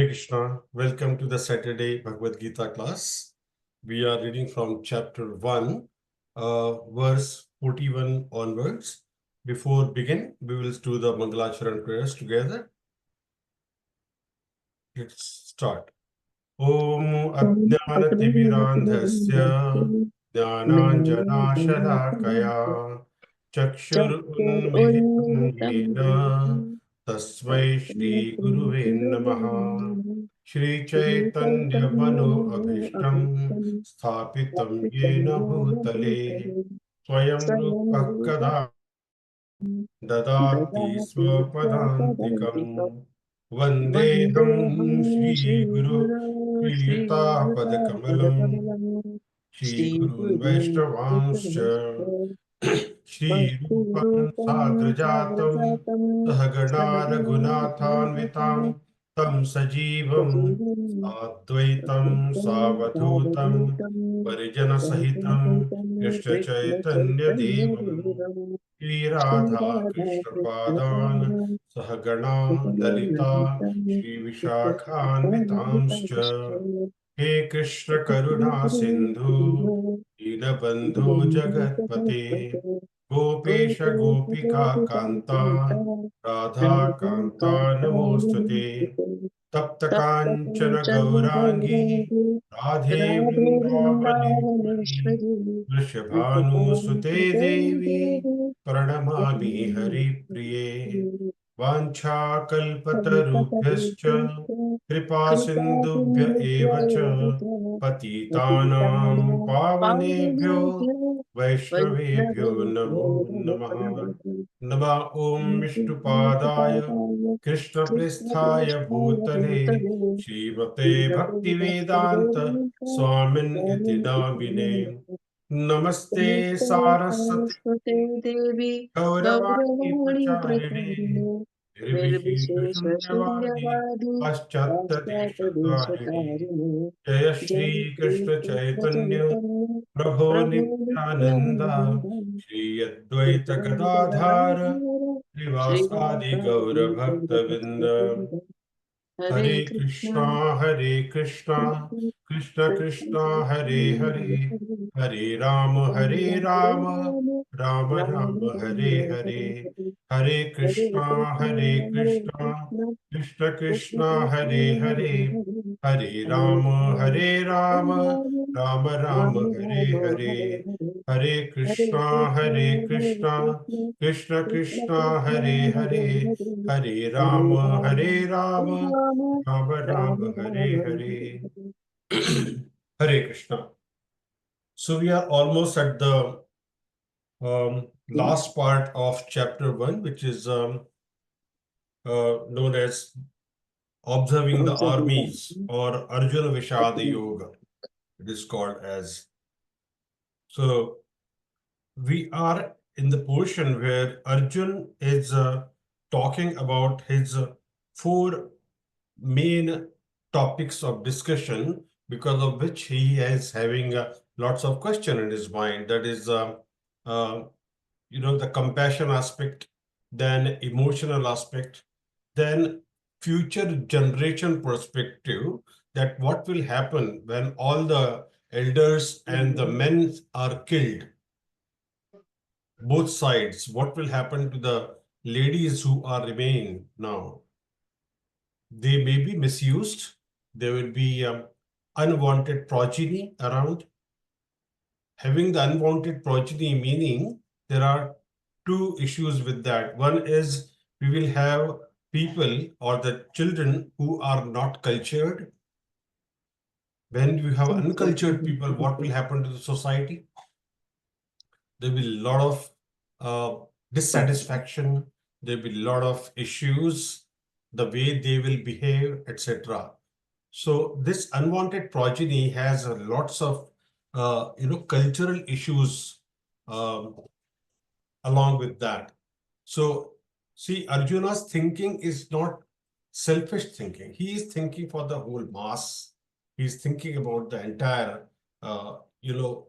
Krishna. Welcome to the Saturday Bhagavad Gita class. We are reading from chapter 1, verse 41 onwards. Before begin, we will do the Mangalacharan prayers together. Let's start. Om Ajnanatimirandhasya Jnananjanashalakaya Chakshur Unmilitam Yena Tasmai Shri Guruve Namaha Shri Chaitanya Mano Abhishtam Sthapitam Yena Bhutale Swayam Rupa Kada Dadati Swapadantikam Vandeham Shri Guru Shri Yuta Padakamalam Shri Gurun Vaishnavanscha Shri Rupam Sagrajatam Sahagana Raghunathanvitam Tam Sajivam Advaitam Savadhutam Parijana Sahitam Krishna Chaitanya Devam Shri Radha Krishna Padan Sahagana Lalita Shri Vishakhanvitamscha He Krishna Karuna Sindhu Dinabandhu Jagatpate Gopesha Gopika Kanta Radha Kanta Namostute Tapta Kanchana Gaurangi Radhe Vrindavaneshwari Vrishabhanu Sute Devi Pranamami Hari Priye Vancha Kalpatarubhyascha Kripa Sindhubhya Evacha Patitanam Pavanebhyo Vaishnavebhyo Namo Namaha Nama Om Vishnupadaya Krishna Pristhaya Bhutale Shrimate Bhaktivedanta Swamin Iti Namine Namaste Saraswati Devi Gauravani Gauravani Pracharine Pracharine Nirvishesha Nirvishesha Shunyavadi Shunyavadi Paschatya Desha Dharine Deshatarine Jaya Jai Shri Shri Krishna Krishna Chaitanya Chaitanya Prabhu Prabhu Nityananda Nityananda Shri Shri Advaita Gadadhara Gadadhara Srivasadi Gaura Srivasadi Bhakta Vinda Gaura Hare Hare Krishna Krishna, Hare Krishna, Krishna Krishna Krishna Krishna, Hare Hare, Hare Rama, Hare Rama, Rama Rama, Hare Hare, Hare Krishna, Hare Krishna, Krishna Krishna, Hare Hare, Hare Rama, Hare Rama, Rama Rama, Hare Hare, Hare Krishna, Hare Krishna, Krishna Krishna, Hare Hare, Hare Rama, Hare Rama, Rama Rama, Hare Hare. Hare Krishna. So we are almost at the last part of chapter 1, which is known as observing the armies or Arjuna Vishada Yoga. It is called as. So we are in the portion where Arjun is talking about his four main topics of discussion, because of which he is having lots of question in his mind. That is, uh, the compassion aspect, then emotional aspect, then future generation perspective, that what will happen when all the elders and the men are killed, both sides. What will happen to the ladies who are remaining now? They may be misused. There will be unwanted progeny around. Having the unwanted progeny, meaning there are two issues with that. One is we will have people or the children who are not cultured. When you have uncultured people, what will happen to the society? There will be a lot of dissatisfaction. There will be a lot of issues, the way they will behave, etc. So this unwanted progeny has lots of cultural issues um, along with that. So see, Arjuna's thinking is not selfish thinking. He is thinking for the whole mass. He's thinking about the entire uh, you know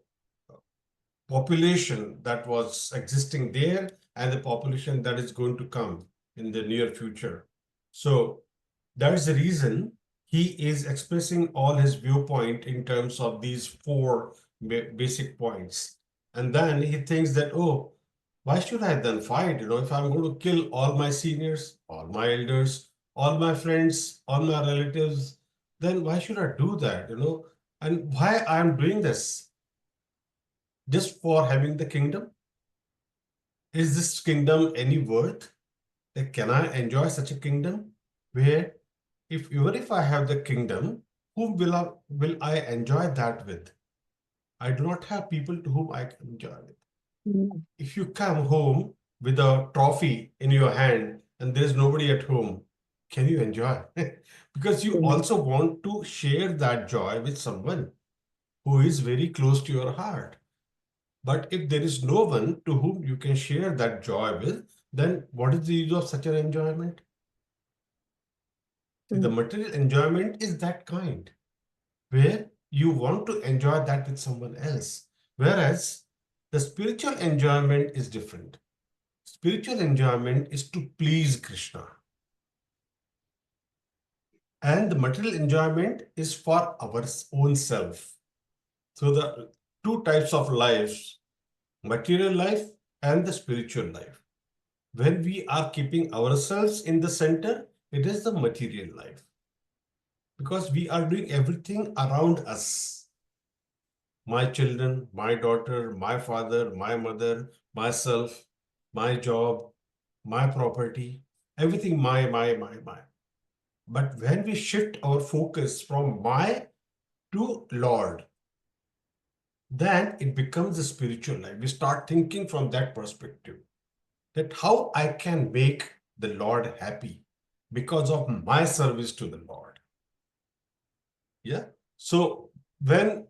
population that was existing there and the population that is going to come in the near future. So that is the reason he is expressing all his viewpoint in terms of these four basic points. And then he thinks that, oh, why should I then fight? If I'm going to kill all my seniors, all my elders, all my friends, all my relatives, then why should I do that? And why I'm doing this? Just for having the kingdom? Is this kingdom any worth? Like, can I enjoy such a kingdom where even if I have the kingdom, whom will I enjoy that with? I do not have people to whom I can enjoy with. If you come home with a trophy in your hand and there's nobody at home, can you enjoy? Because you also want to share that joy with someone who is very close to your heart. But if there is no one to whom you can share that joy with, then what is the use of such an enjoyment? See, the material enjoyment is that kind, where you want to enjoy that with someone else. Whereas the spiritual enjoyment is different. Spiritual enjoyment is to please Krishna. And the material enjoyment is for our own self. So the two types of lives, material life and the spiritual life. When we are keeping ourselves in the center, it is the material life. Because we are doing everything around us. My children, my daughter, my father, my mother, myself, my job, my property, everything my. But when we shift our focus from my to Lord, then it becomes a spiritual life. We start thinking from that perspective, that how I can make the Lord happy because of my service to the Lord. Yeah. So when,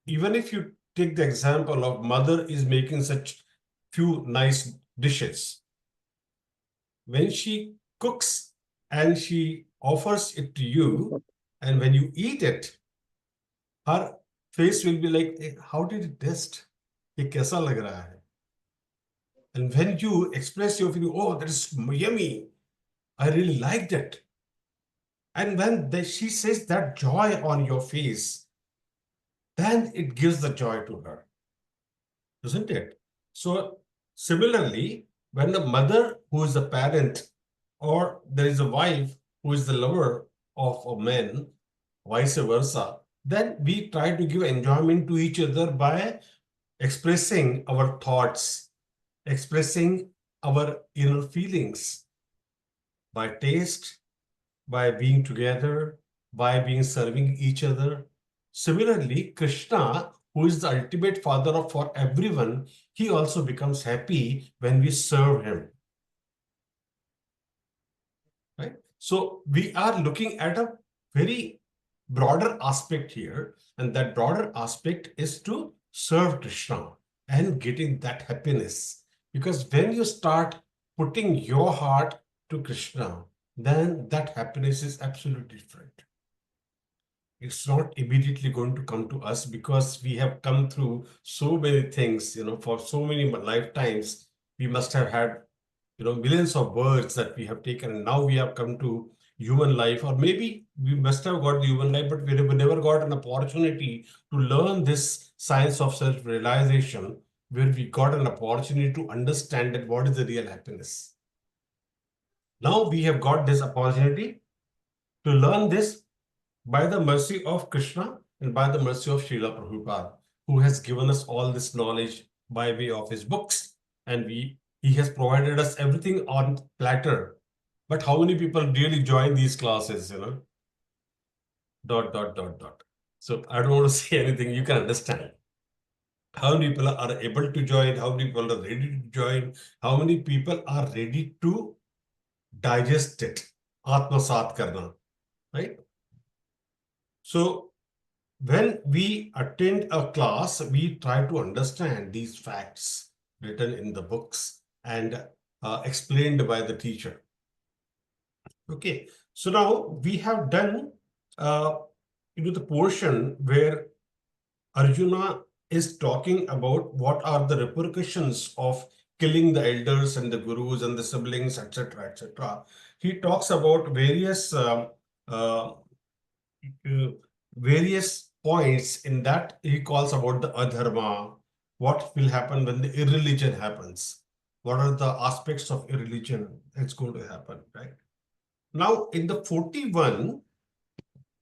even if you take the example of mother is making such few nice dishes, when she cooks and she offers it to you, and when you eat it, her face will be like, "Hey, how did it taste? ये कैसा लग रहा है?" And when you express your feeling, oh, that is yummy, I really liked it. And when she says that joy on your face, then it gives the joy to her, isn't it? So similarly, when the mother who is the parent, or there is a wife who is the lover of a man, vice versa, then we try to give enjoyment to each other by expressing our thoughts, expressing our inner feelings by taste, by being together, by being serving each other. Similarly, Krishna, who is the ultimate father for everyone, he also becomes happy when we serve him. Right? So we are looking at a very broader aspect here, and that broader aspect is to serve Krishna and getting that happiness. Because when you start putting your heart to Krishna, then that happiness is absolutely different. It's not immediately going to come to us because we have come through so many things, for so many lifetimes. We must have had, millions of words that we have taken, and now we have come to human life, or maybe we must have got the human life, but we have never got an opportunity to learn this science of self-realization, where we got an opportunity to understand that what is the real happiness. Now we have got this opportunity to learn this by the mercy of Krishna and by the mercy of Srila Prabhupada, who has given us all this knowledge by way of his books, and he has provided us everything on platter. But how many people really join these classes, Dot, dot, dot, dot. So I don't want to say anything, you can understand. How many people are able to join? How many people are ready to join? How many people are ready to digest it? Atmasat karna, right? So when we attend a class, we try to understand these facts written in the books and explained by the teacher. Okay, so now we have done the portion where Arjuna is talking about what are the repercussions of killing the elders and the gurus and the siblings, etc., etc. He talks about various uh, various points in that he calls about the adharma, what will happen when the irreligion happens, what are the aspects of irreligion that's going to happen, right? Now, in the 41,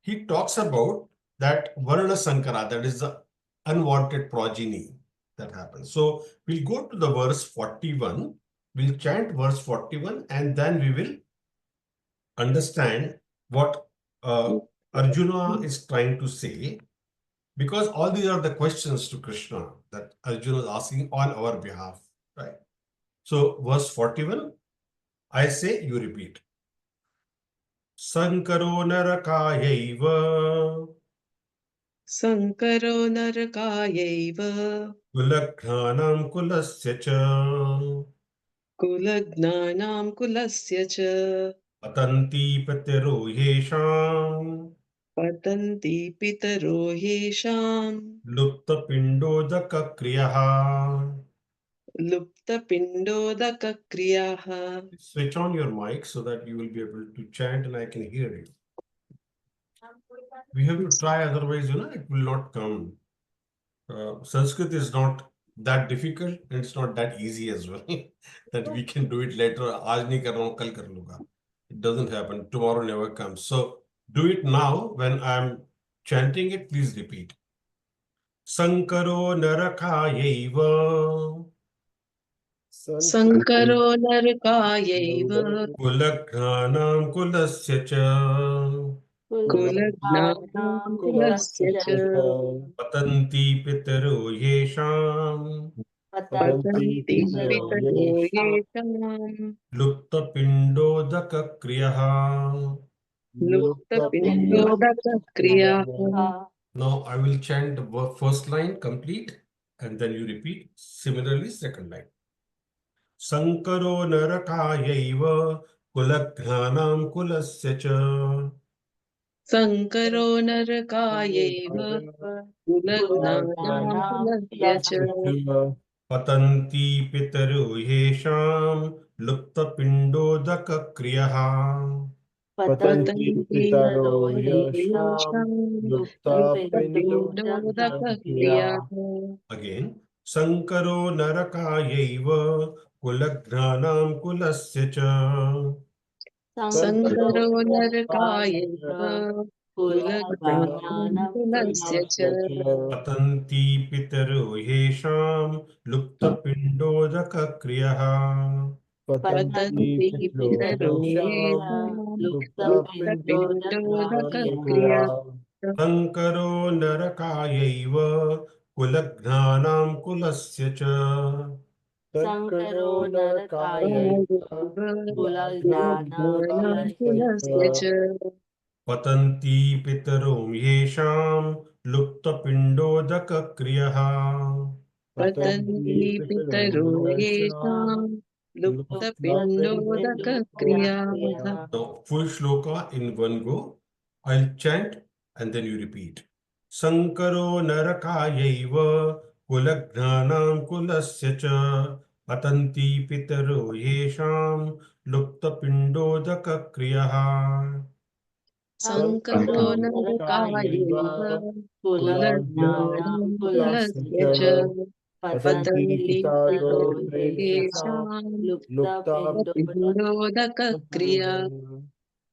he talks about that Varna Sankara, that is the unwanted progeny that happens. So we'll go to the verse 41, we'll chant verse 41, and then we will understand what Arjuna is trying to say, because all these are the questions to Krishna that Arjuna is asking on our behalf, right? So verse 41, I say, you repeat. Sankaro narakayaiva Sankaro narakayaiva kulaghanam kulasya cha kulagnanam kulasya cha patanti patero yesham patanti pitaro yesham lupta pindodaka kriyaha. lupta pindodaka kriyaha. Switch on your mic so that you will be able to chant and I can hear you. We have to try, otherwise, it will not come. Sanskrit is not that difficult and it's not that easy as well that we can do it later. Aaj nahi kar raha hu, kal kar lunga. It doesn't happen. Tomorrow never comes. So do it now. When I'm chanting it, please repeat. Sankaro narakayaiva Sankaro narakayaiva kulaghanam kulasya cha kulagnanam kulasya cha patanti pitaro yesham patanti pitaro yesham lupta pindodaka kriyaha. lupta pindodaka kriyaha. Now I will chant the first line complete and then you repeat. Similarly, second line. Sankaro narakayaiva kulaghanam kulasya cha Sankaro narakayaiva kulagnanam kulasya cha patanti pitaro yesham lupta pindodaka kriyaha. patanti pitaro yesham lupta pindodaka kriyaha. Again, Sankaro narakayaiva kulaghanam kulasya cha Sankaro narakayaiva kulagnanam kulasya cha patanti pitaro yesham lupta pindodaka kriyaha. patanti pitaro yesham lupta pindodaka kriyaha. Sankaro narakayaiva kulaghanam kulasya cha Sankaro narakayaiva Kulagnanam kulasya cha patanti pitaro yesham lupta pindodaka kriyaha. patanti pitaro yesham lupta pindodaka kriyaha. Now, full shloka in one go. I'll chant and then you repeat. Sankaro narakayaiva kulaghanam kulasya cha patanti pitaro yesham lupta pindodaka kriyaha. Sankaro narakayaiva kulagnanam kulasya cha patanti pitaro yesham lupta pindodaka kriyaha.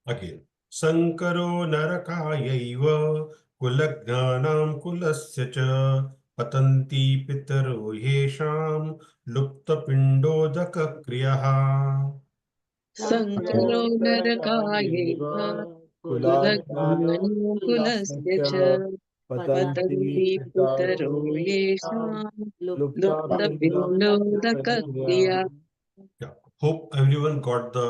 Again. Sankaro narakayaiva kulaghanam kulasya cha patanti pitaro yesham lupta pindodaka kriyaha. Sankaro narakayaiva kulagnanam kulasya cha patanti pitaro yesham lupta pindodaka kriyaha. Yeah. Hope everyone got the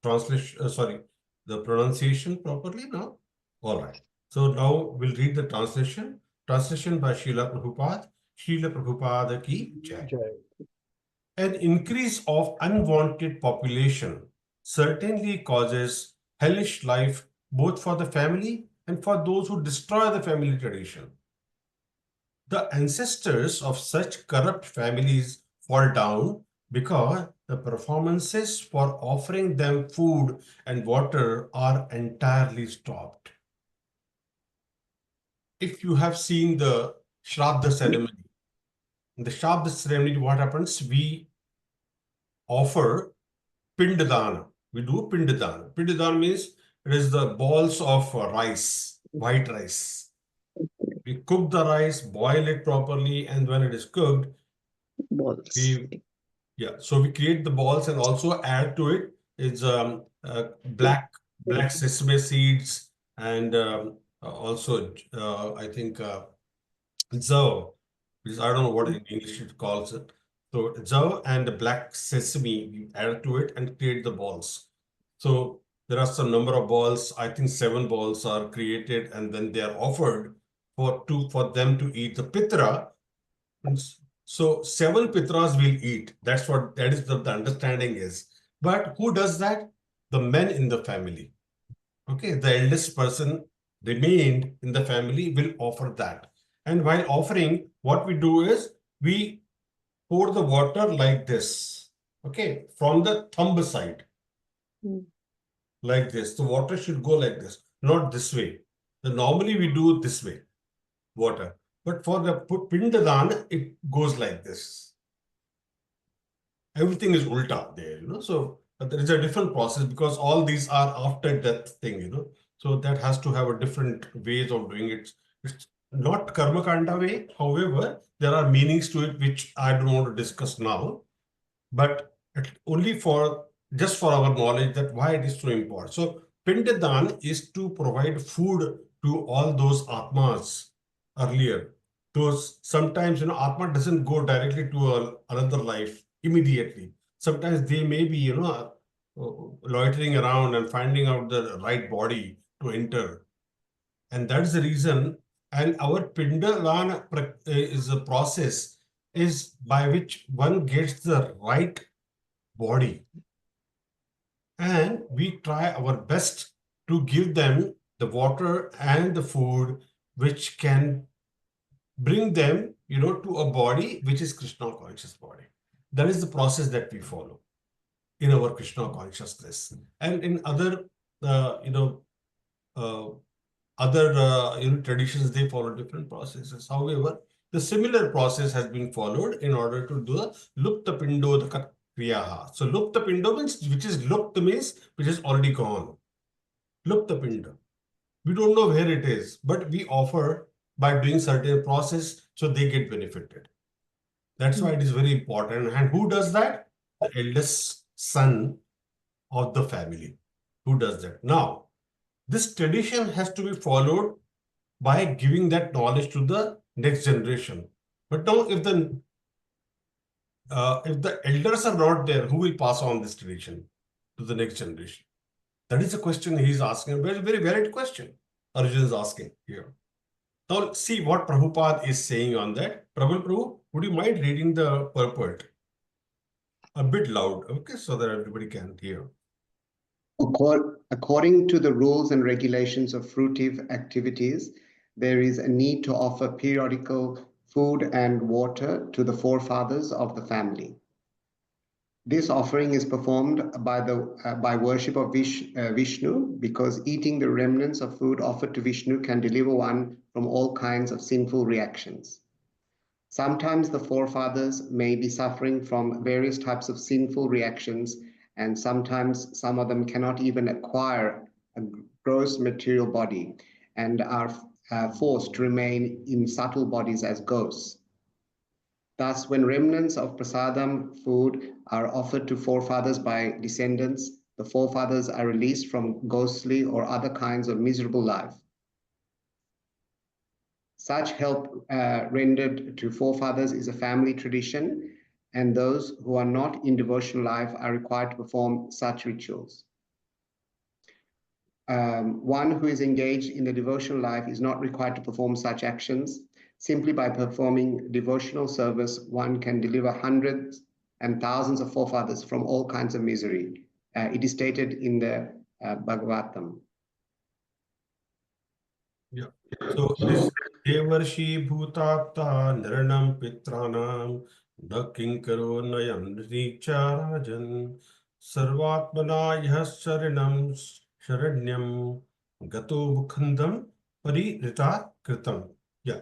translation, the pronunciation properly now. All right. So now we'll read the translation. Translation by Srila Prabhupada. Srila Prabhupada ki jai. An increase of unwanted population certainly causes hellish life both for the family and for those who destroy the family tradition. The ancestors of such corrupt families fall down because the performances for offering them food and water are entirely stopped. if you have seen the Shraddha ceremony, in the Shraddha ceremony, what happens? We offer Pindadana. We do Pindadana. Pindadana means it is the balls of rice, white rice. We cook the rice, boil it properly, and when it is cooked, Balls. so we create the balls and also add to it is black sesame seeds and also I think zav, because I don't know what in English it calls it. So zav and the black sesame we add to it and create the balls. So there are some number of balls. I think 7 balls are created and then they are offered for them to eat the pitra. So 7 pitras will eat. That is the understanding is. But who does that? The men in the family. Okay, the eldest person remained in the family will offer that. And while offering, what we do is we pour the water like this. Okay, from the thumb side. Like this. The water should go like this, not this way. Normally we do this way, water. But for the Pindadan, it goes like this. Everything is ulta there, So there is a different process because all these are after death thing, So that has to have a different ways of doing it. It's not karma kanda way. However, there are meanings to it which I don't want to discuss now. But only just for our knowledge that why it is so important. So Pindadan is to provide food to all those atmas earlier. Those sometimes atma doesn't go directly to another life immediately. Sometimes they may be loitering around and finding out the right body to enter, and that's the reason. And our Pindadan is a process is by which one gets the right body, and we try our best to give them the water and the food which can bring them to a body which is Krishna conscious body. That is the process that we follow in our Krishna consciousness. And in other traditions, they follow different processes. However, the similar process has been followed in order to do the lupta pindodaka kriyaha. So lupta pindo means, which is lupta means which is already gone. Lupta pinda. We don't know where it is, but we offer by doing certain process so they get benefited. That's why it is very important. And who does that? The eldest son of the family. Who does that? Now, this tradition has to be followed by giving that knowledge to the next generation. But now, if the elders are not there, who will pass on this tradition to the next generation? That is a question he's asking. A very, very valid question Arjun is asking here. Now, see what Prabhupada is saying on that. Prabhu, would you mind reading the purport a bit loud, okay, so that everybody can hear? According to the rules and regulations of fruitive activities, there is a need to offer periodical food and water to the forefathers of the family. This offering is performed by worship of Vishnu, because eating the remnants of food offered to Vishnu can deliver one from all kinds of sinful reactions. Sometimes the forefathers may be suffering from various types of sinful reactions, and sometimes some of them cannot even acquire a gross material body and are forced to remain in subtle bodies as ghosts. Thus, when remnants of prasadam food are offered to forefathers by descendants, the forefathers are released from ghostly or other kinds of miserable life. Such help rendered to forefathers is a family tradition, and those who are not in devotional life are required to perform such rituals. One who is engaged in the devotional life is not required to perform such actions. Simply by performing devotional service, one can deliver hundreds and thousands of forefathers from all kinds of misery. It is stated in the Bhagavatam. Yeah. So this Devarshi Bhutata Niranam Pitranam Nakinkaro Nayan Richarajan Sarvatmana Yasharinam Sharanyam Gato Bukhandam Paririta Kritam. Yeah.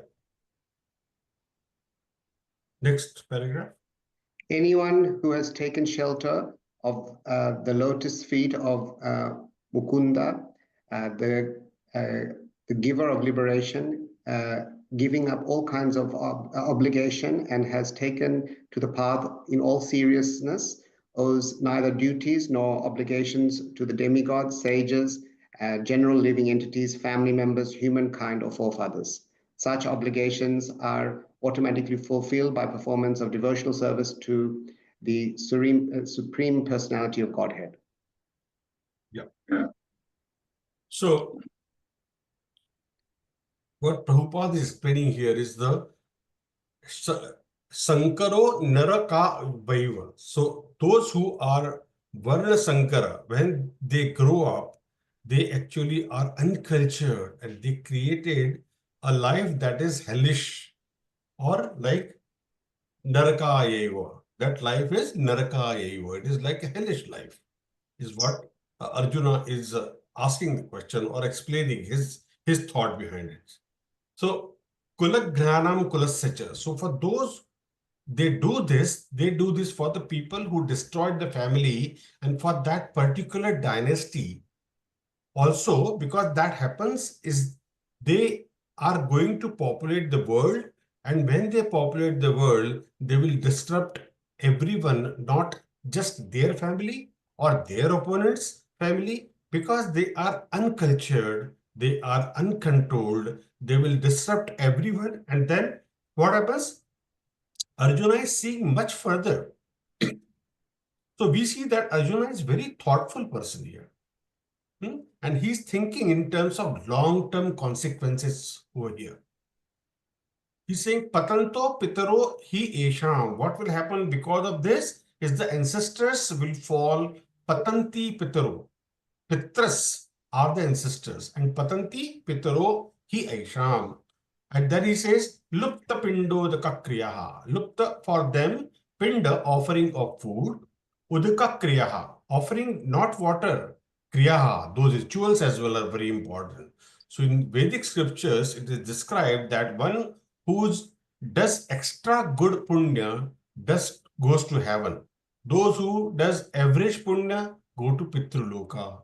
Next paragraph. Anyone who has taken shelter of the lotus feet of Mukunda, the giver of liberation, giving up all kinds of obligation, and has taken to the path in all seriousness, owes neither duties nor obligations to the demigods, sages, general living entities, family members, humankind, or forefathers. Such obligations are automatically fulfilled by performance of devotional service to the Supreme Personality of Godhead. Yeah. So, what Prabhupada is explaining here is the Sankaro Naraka Vaiva. So, those who are Varna Sankara, when they grow up, they actually are uncultured and they created a life that is hellish or like Naraka Eva. That life is Naraka Eva. It is like a hellish life, is what Arjuna is asking the question or explaining his thought behind it. So, Kulagranam Kulasacha. So, for those they do this for the people who destroyed the family and for that particular dynasty. Also, because that happens is they are going to populate the world, and when they populate the world, they will disrupt everyone, not just their family or their opponent's family, because they are uncultured, they are uncontrolled, they will disrupt everyone. And then what happens? Arjuna is seeing much further. So we see that Arjuna is a very thoughtful person here. And he's thinking in terms of long-term consequences over here. He's saying, Patanto Pitaro hi esham. What will happen because of this is the ancestors will fall. Patanti Pitaro. Pitras are the ancestors. And Patanti Pitaro hi esham. And then he says, Lupta Pindo the Kakriyaha. Lupta for them, Pinda offering of food. Udaka Kriyaha, offering not water. Kriyaha, those rituals as well are very important. So in Vedic scriptures, it is described that one who does extra good punya goes to heaven. Those who does average punya go to Pitruloka.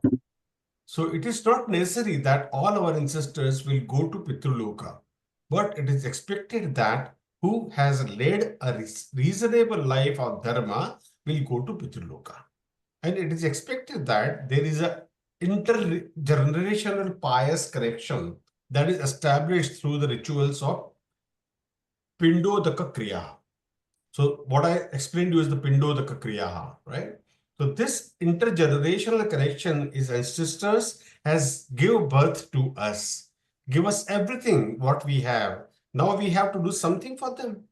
So it is not necessary that all our ancestors will go to Pitruloka, but it is expected that who has led a reasonable life of dharma will go to Pitruloka. And it is expected that there is a intergenerational pious correction that is established through the rituals of Pindodaka Kriya. So what I explained to you is the Pindodaka Kriya, right? So this intergenerational connection is ancestors has give birth to us, give us everything what we have. Now we have to do something for them.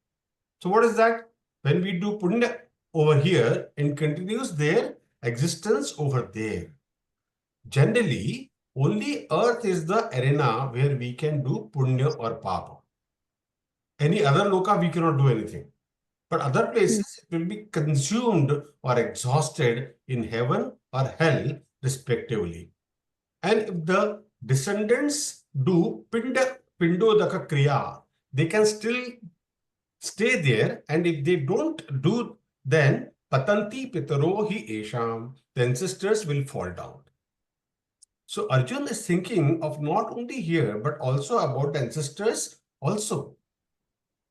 So what is that? When we do punya over here, it continues their existence over there. Generally, only earth is the arena where we can do punya or papa. Any other loka, we cannot do anything. But other places, it will be consumed or exhausted in heaven or hell, respectively. And if the descendants do pindodaka kriya, they can still stay there. And if they don't do, then patanti pitaro hi esham, the ancestors will fall down. So Arjun is thinking of not only here, but also about the ancestors also.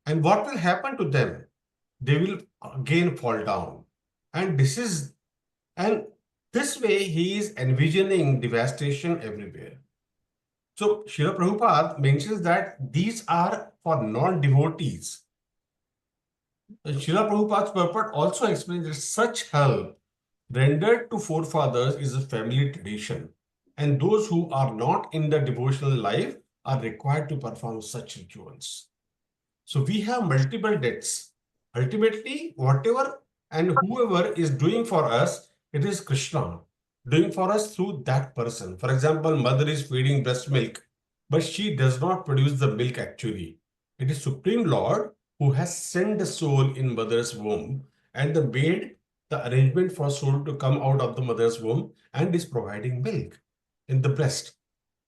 And what will happen to them? They will again fall down. And this way he is envisioning devastation everywhere. So Srila Prabhupada mentions that these are for non-devotees. Srila Prabhupada's purport also explains that such help rendered to forefathers is a family tradition. And those who are not in the devotional life are required to perform such rituals. So we have multiple debts. Ultimately, whatever and whoever is doing for us, it is Krishna doing for us through that person. For example, mother is feeding breast milk, but she does not produce the milk actually. It is Supreme Lord who has sent the soul in mother's womb and made the arrangement for soul to come out of the mother's womb and is providing milk in the breast.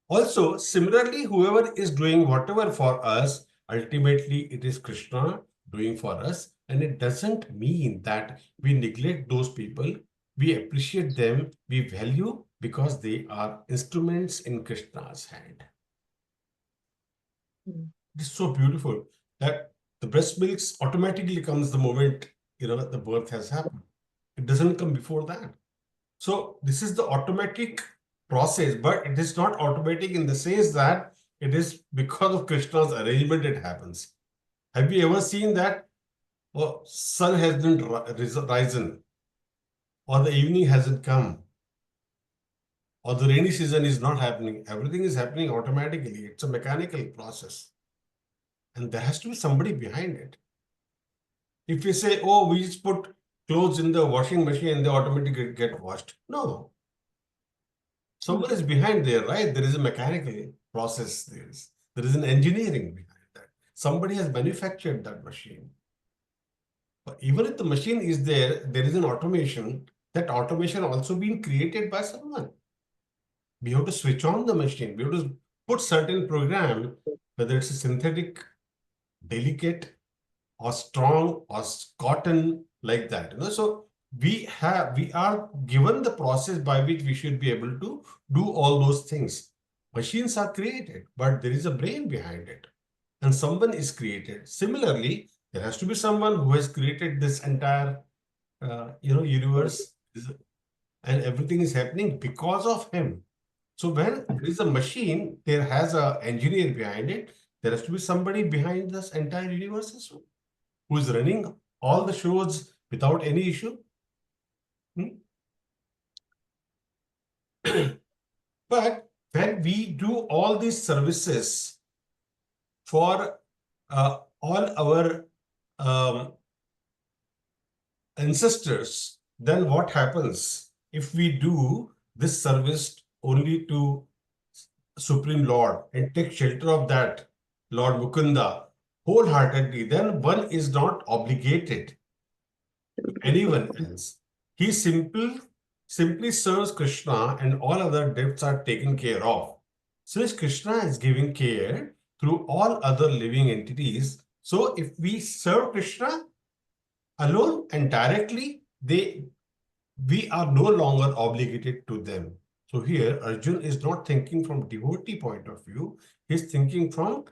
Also, similarly, whoever is doing whatever for us, ultimately it is Krishna doing for us. And it doesn't mean that we neglect those people. We appreciate them, we value because they are instruments in Krishna's hand. It's so beautiful that the breast milk automatically comes the moment the birth has happened. It doesn't come before that. So this is the automatic process, but it is not automatic in the sense that it is because of Krishna's arrangement it happens. Have you ever seen that sun hasn't risen, or the evening hasn't come, or the rainy season is not happening? Everything is happening automatically. It's a mechanical process. And there has to be somebody behind it. If you say, oh, we just put clothes in the washing machine and they automatically get washed. No. Someone is behind there, right? There is a mechanical process. There is an engineering behind that. Somebody has manufactured that machine. But even if the machine is there, there is an automation. That automation also being created by someone. We have to switch on the machine. We have to put certain program, whether it's a synthetic, delicate, or strong, or cotton, like that. So we are given the process by which we should be able to do all those things. Machines are created, but there is a brain behind it, and someone is created. Similarly, there has to be someone who has created this entire universe, and everything is happening because of him. So when there is a machine, there has an engineer behind it. There has to be somebody behind this entire universe as well, who is running all the shows without any issue. But when we do all these services for all our ancestors, then what happens if we do this service only to Supreme Lord and take shelter of that Lord Mukunda wholeheartedly? Then one is not obligated to anyone else. He simply serves Krishna, and all other debts are taken care of. Since Krishna is giving care through all other living entities, so if we serve Krishna alone and directly, we are no longer obligated to them. So here, Arjun is not thinking from devotee point of view. He's thinking from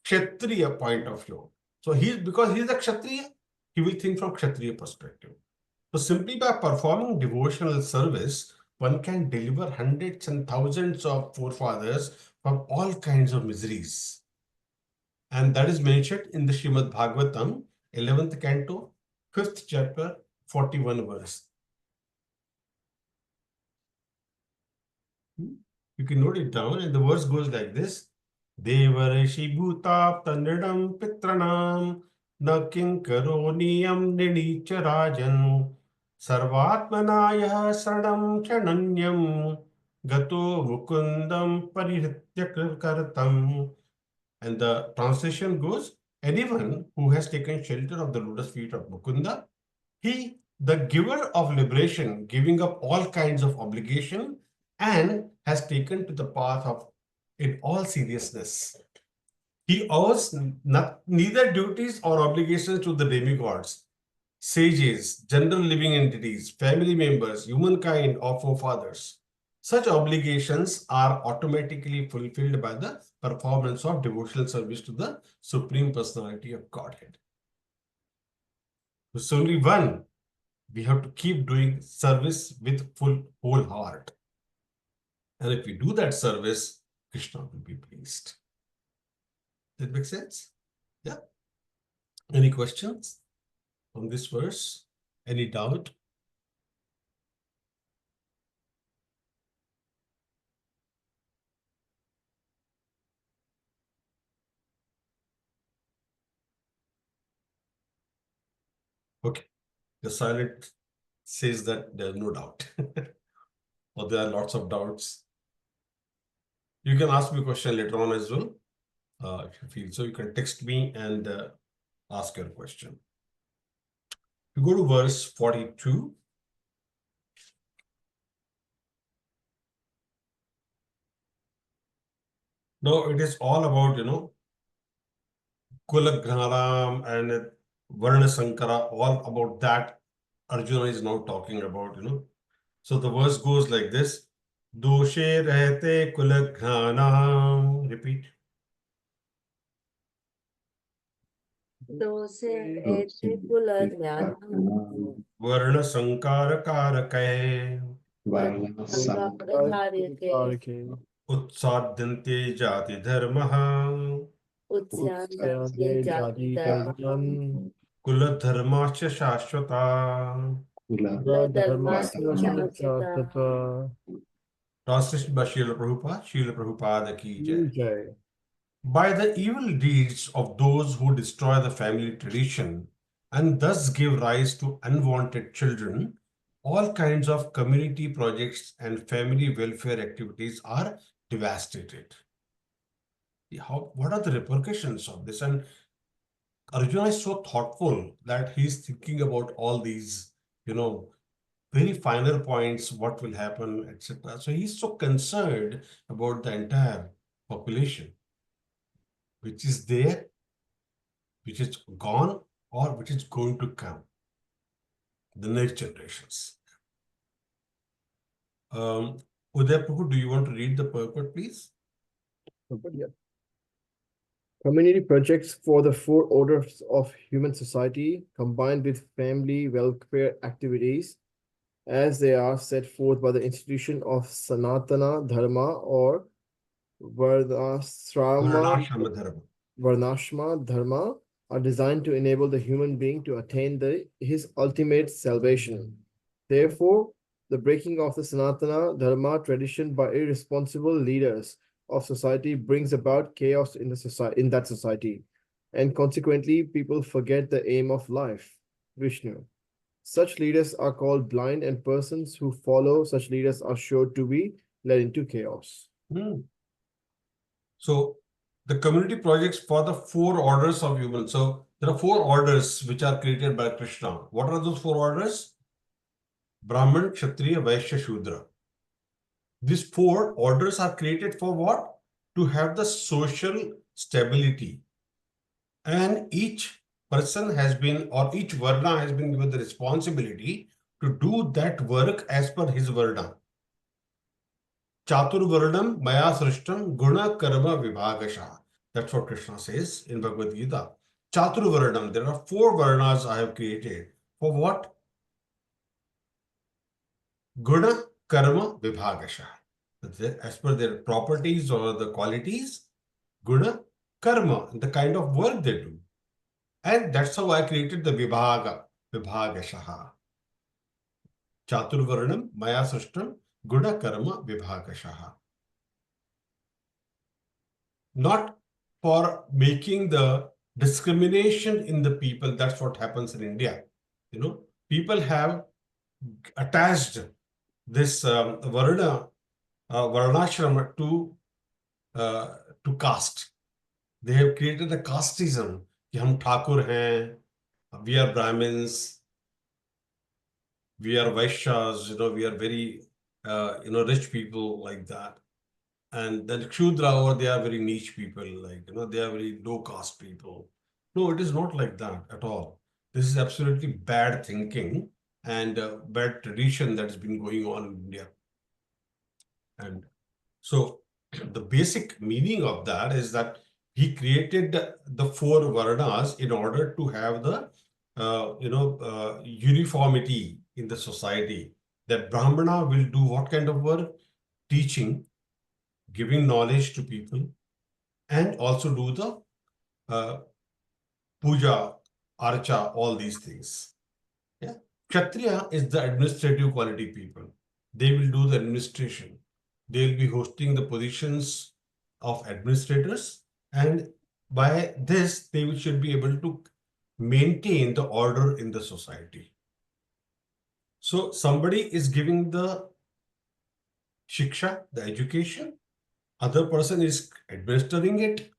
Kshatriya point of view. So because he's a Kshatriya, he will think from Kshatriya perspective. So simply by performing devotional service, one can deliver hundreds and thousands of forefathers from all kinds of miseries. And that is mentioned in the Srimad Bhagavatam, 11th canto, 5th chapter, 41 verse. You can note it down, and the verse goes like this. Devarishi bhuta tanridam pitranam na kinkaroniyam ninicha rajan sarvatmanaya saranam chananyam gato mukundam parihritya kartam. And the translation goes, anyone who has taken shelter of the lotus feet of Mukunda, he, the giver of liberation, giving up all kinds of obligation, and has taken to the path of in all seriousness. He owes neither duties or obligations to the demigods, sages, general living entities, family members, humankind, or forefathers. Such obligations are automatically fulfilled by the performance of devotional service to the Supreme Personality of Godhead. There's only one. We have to keep doing service with whole heart. And if we do that service, Krishna will be pleased. That makes sense? Yeah. Any questions on this verse? Any doubt? Okay. The silent says that there's no doubt. Or there are lots of doubts. You can ask me a question later on as well, if you feel so. You can text me and ask your question. You go to verse 42. No, it is all about, Kulagnaram and Varna Sankara, all about that. Arjuna is now talking about, So the verse goes like this. Doshe rehte kulaghanam. Repeat. दोषे एते कुलज्ञानं Varna Sankara Karakay. कार्यके Utsadyante jati dharmaha. उत्स्याद्य जाति धर्मं Kuladharmascha shashvata. कुलधर्मस्य शाश्वतः Translation by Srila Prabhupada ki jai. By the evil deeds of those who destroy the family tradition and thus give rise to unwanted children, all kinds of community projects and family welfare activities are devastated. What are the repercussions of this? And Arjuna is so thoughtful that he's thinking about all these, very finer points, what will happen, etc. So he's so concerned about the entire population, which is there, which is gone, or which is going to come, the next generations. Uday Prabhu, do you want to read the purport, please? Yeah. Community projects for the four orders of human society combined with family welfare activities as they are set forth by the institution of Sanatana Dharma or Varnashrama Dharma are designed to enable the human being to attain his ultimate salvation. Therefore, the breaking of the Sanatana Dharma tradition by irresponsible leaders of society brings about chaos in that society, and consequently, people forget the aim of life, Vishnu. Such leaders are called blind, and persons who follow such leaders are sure to be led into chaos. So, the community projects for the four orders of humans. So, there are four orders which are created by Krishna. What are those four orders? Brahman, Kshatriya, Vaishya, Shudra. These four orders are created for what? To have the social stability. And each person has been, or each Varna has been given the responsibility to do that work as per his Varna. Chatur Varnam Maya Srishtam Guna Karma Vibhagasha. That's what Krishna says in Bhagavad Gita. Chatur Varnam, there are four Varnas I have created. For what? Guna Karma Vibhagasha. As per their properties or the qualities, Guna Karma, the kind of work they do. And that's how I created the Vibhagashaha. Chatur Varnam Maya Srishtam Guna Karma Vibhagashaha. Not for making the discrimination in the people. That's what happens in India. People have attached this Varnashrama to caste. They have created a casteism. Ki hum Thakur hain, we are Brahmins, we are Vaishyas, we are very, rich people like that. And then Kshudra, or they are very niche people, they are very low caste people. No, it is not like that at all. This is absolutely bad thinking and bad tradition that's been going on in India. And so the basic meaning of that is that he created the four Varnas in order to have the, uniformity in the society. That Brahmana will do what kind of work? Teaching, giving knowledge to people, and also do the puja, archa, all these things. Yeah. Kshatriya is the administrative quality people. They will do the administration. They will be hosting the positions of administrators, and by this, they should be able to maintain the order in the society. So somebody is giving the shiksha, the education, other person is administering it.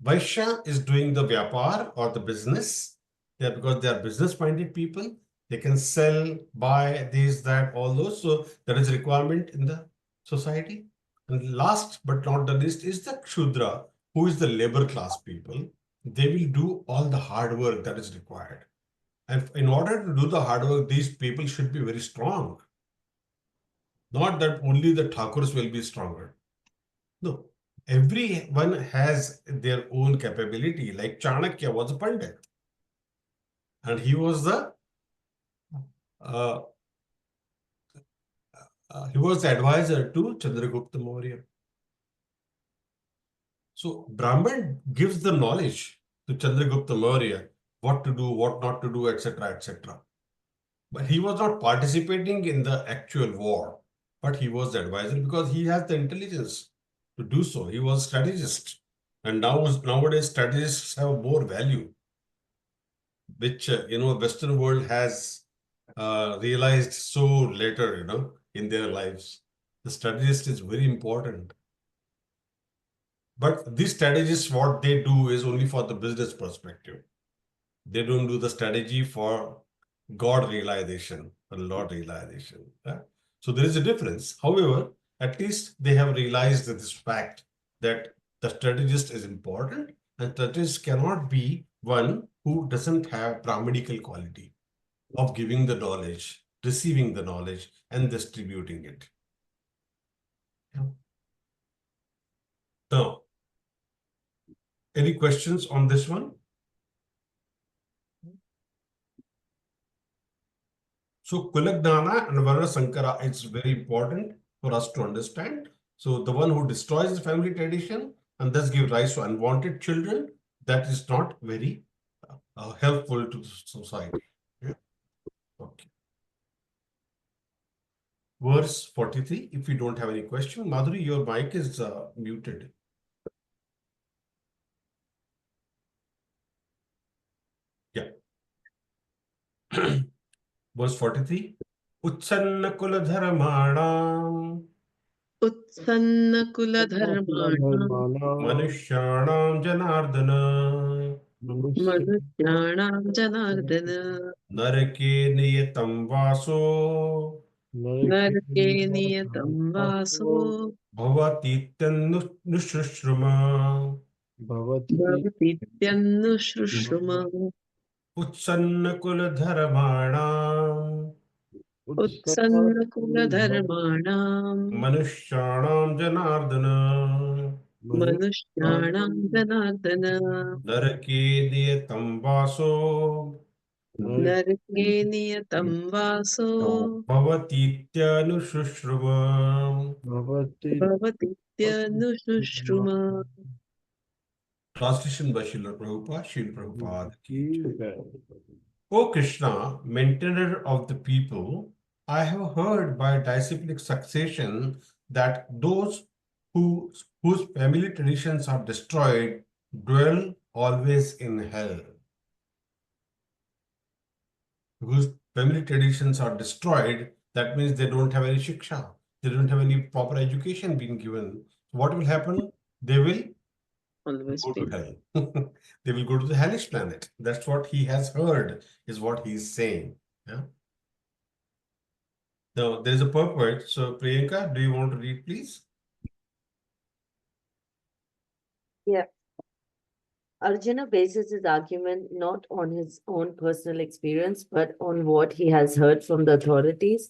Vaishya is doing the vyapar or the business. Because they are business-minded people. They can sell, buy, this, that, all those. So that is a requirement in the society. And last but not the least is the Kshudra, who is the labor class people. They will do all the hard work that is required. And in order to do the hard work, these people should be very strong. Not that only the Thakurs will be stronger. No, everyone has their own capability. Like Chanakya was a Pandit. And he was the uh, he was the advisor to Chandragupta Maurya. So Brahman gives the knowledge to Chandragupta Maurya, what to do, what not to do, etc., etc. But he was not participating in the actual war, but he was the advisor because he has the intelligence to do so. He was a strategist. And nowadays, strategists have more value, which, Western world has realized so later, in their lives. The strategist is very important. But these strategists, what they do is only for the business perspective. They don't do the strategy for God realization or Lord realization. Yeah? So there is a difference. However, at least they have realized this fact that the strategist is important and strategist cannot be one who doesn't have Brahmanical quality of giving the knowledge, receiving the knowledge, and distributing it. Yeah. Now, any questions on this one? So Kulagnana and Varna Sankara is very important for us to understand. So the one who destroys the family tradition and thus give rise to unwanted children, that is not very helpful to the society. Yeah. Okay. Verse 43, if you don't have any question, Madhuri, your mic is muted. Yeah. Verse 43, Utsanna Kuladharmanam उत्सन्नकुलधर्माणाम् Manushanam Janardana मनुष्याणां Janardan Narake Niyatam Vaso नरके नियतं वासो Bhavatityannushruma भवतीत्यन्नुशुश्रुम Utsannakuladharmanam उत्सन्नकुलधर्माणाम् Manushanam Janardana मनुष्याणां Janardan Narake Niyatam Vaso नरके नियतं वासो Bhavatityanushruma. भवतीत्यनुशुश्रुम Translation by Srila Prabhupada, Srila Prabhupada ki jai. O Krishna, maintainer of the people, I have heard by disciplic succession that those whose family traditions are destroyed dwell always in hell. Whose family traditions are destroyed, that means they don't have any shiksha. They don't have any proper education being given. What will happen? They will always go be to hell. They will go to the hellish planet. That's what he has heard, is what he's saying. Yeah. Now, there's a purport. So, Priyanka, do you want to read, please? Yeah. Arjuna bases his argument not on his own personal experience, but on what he has heard from the authorities.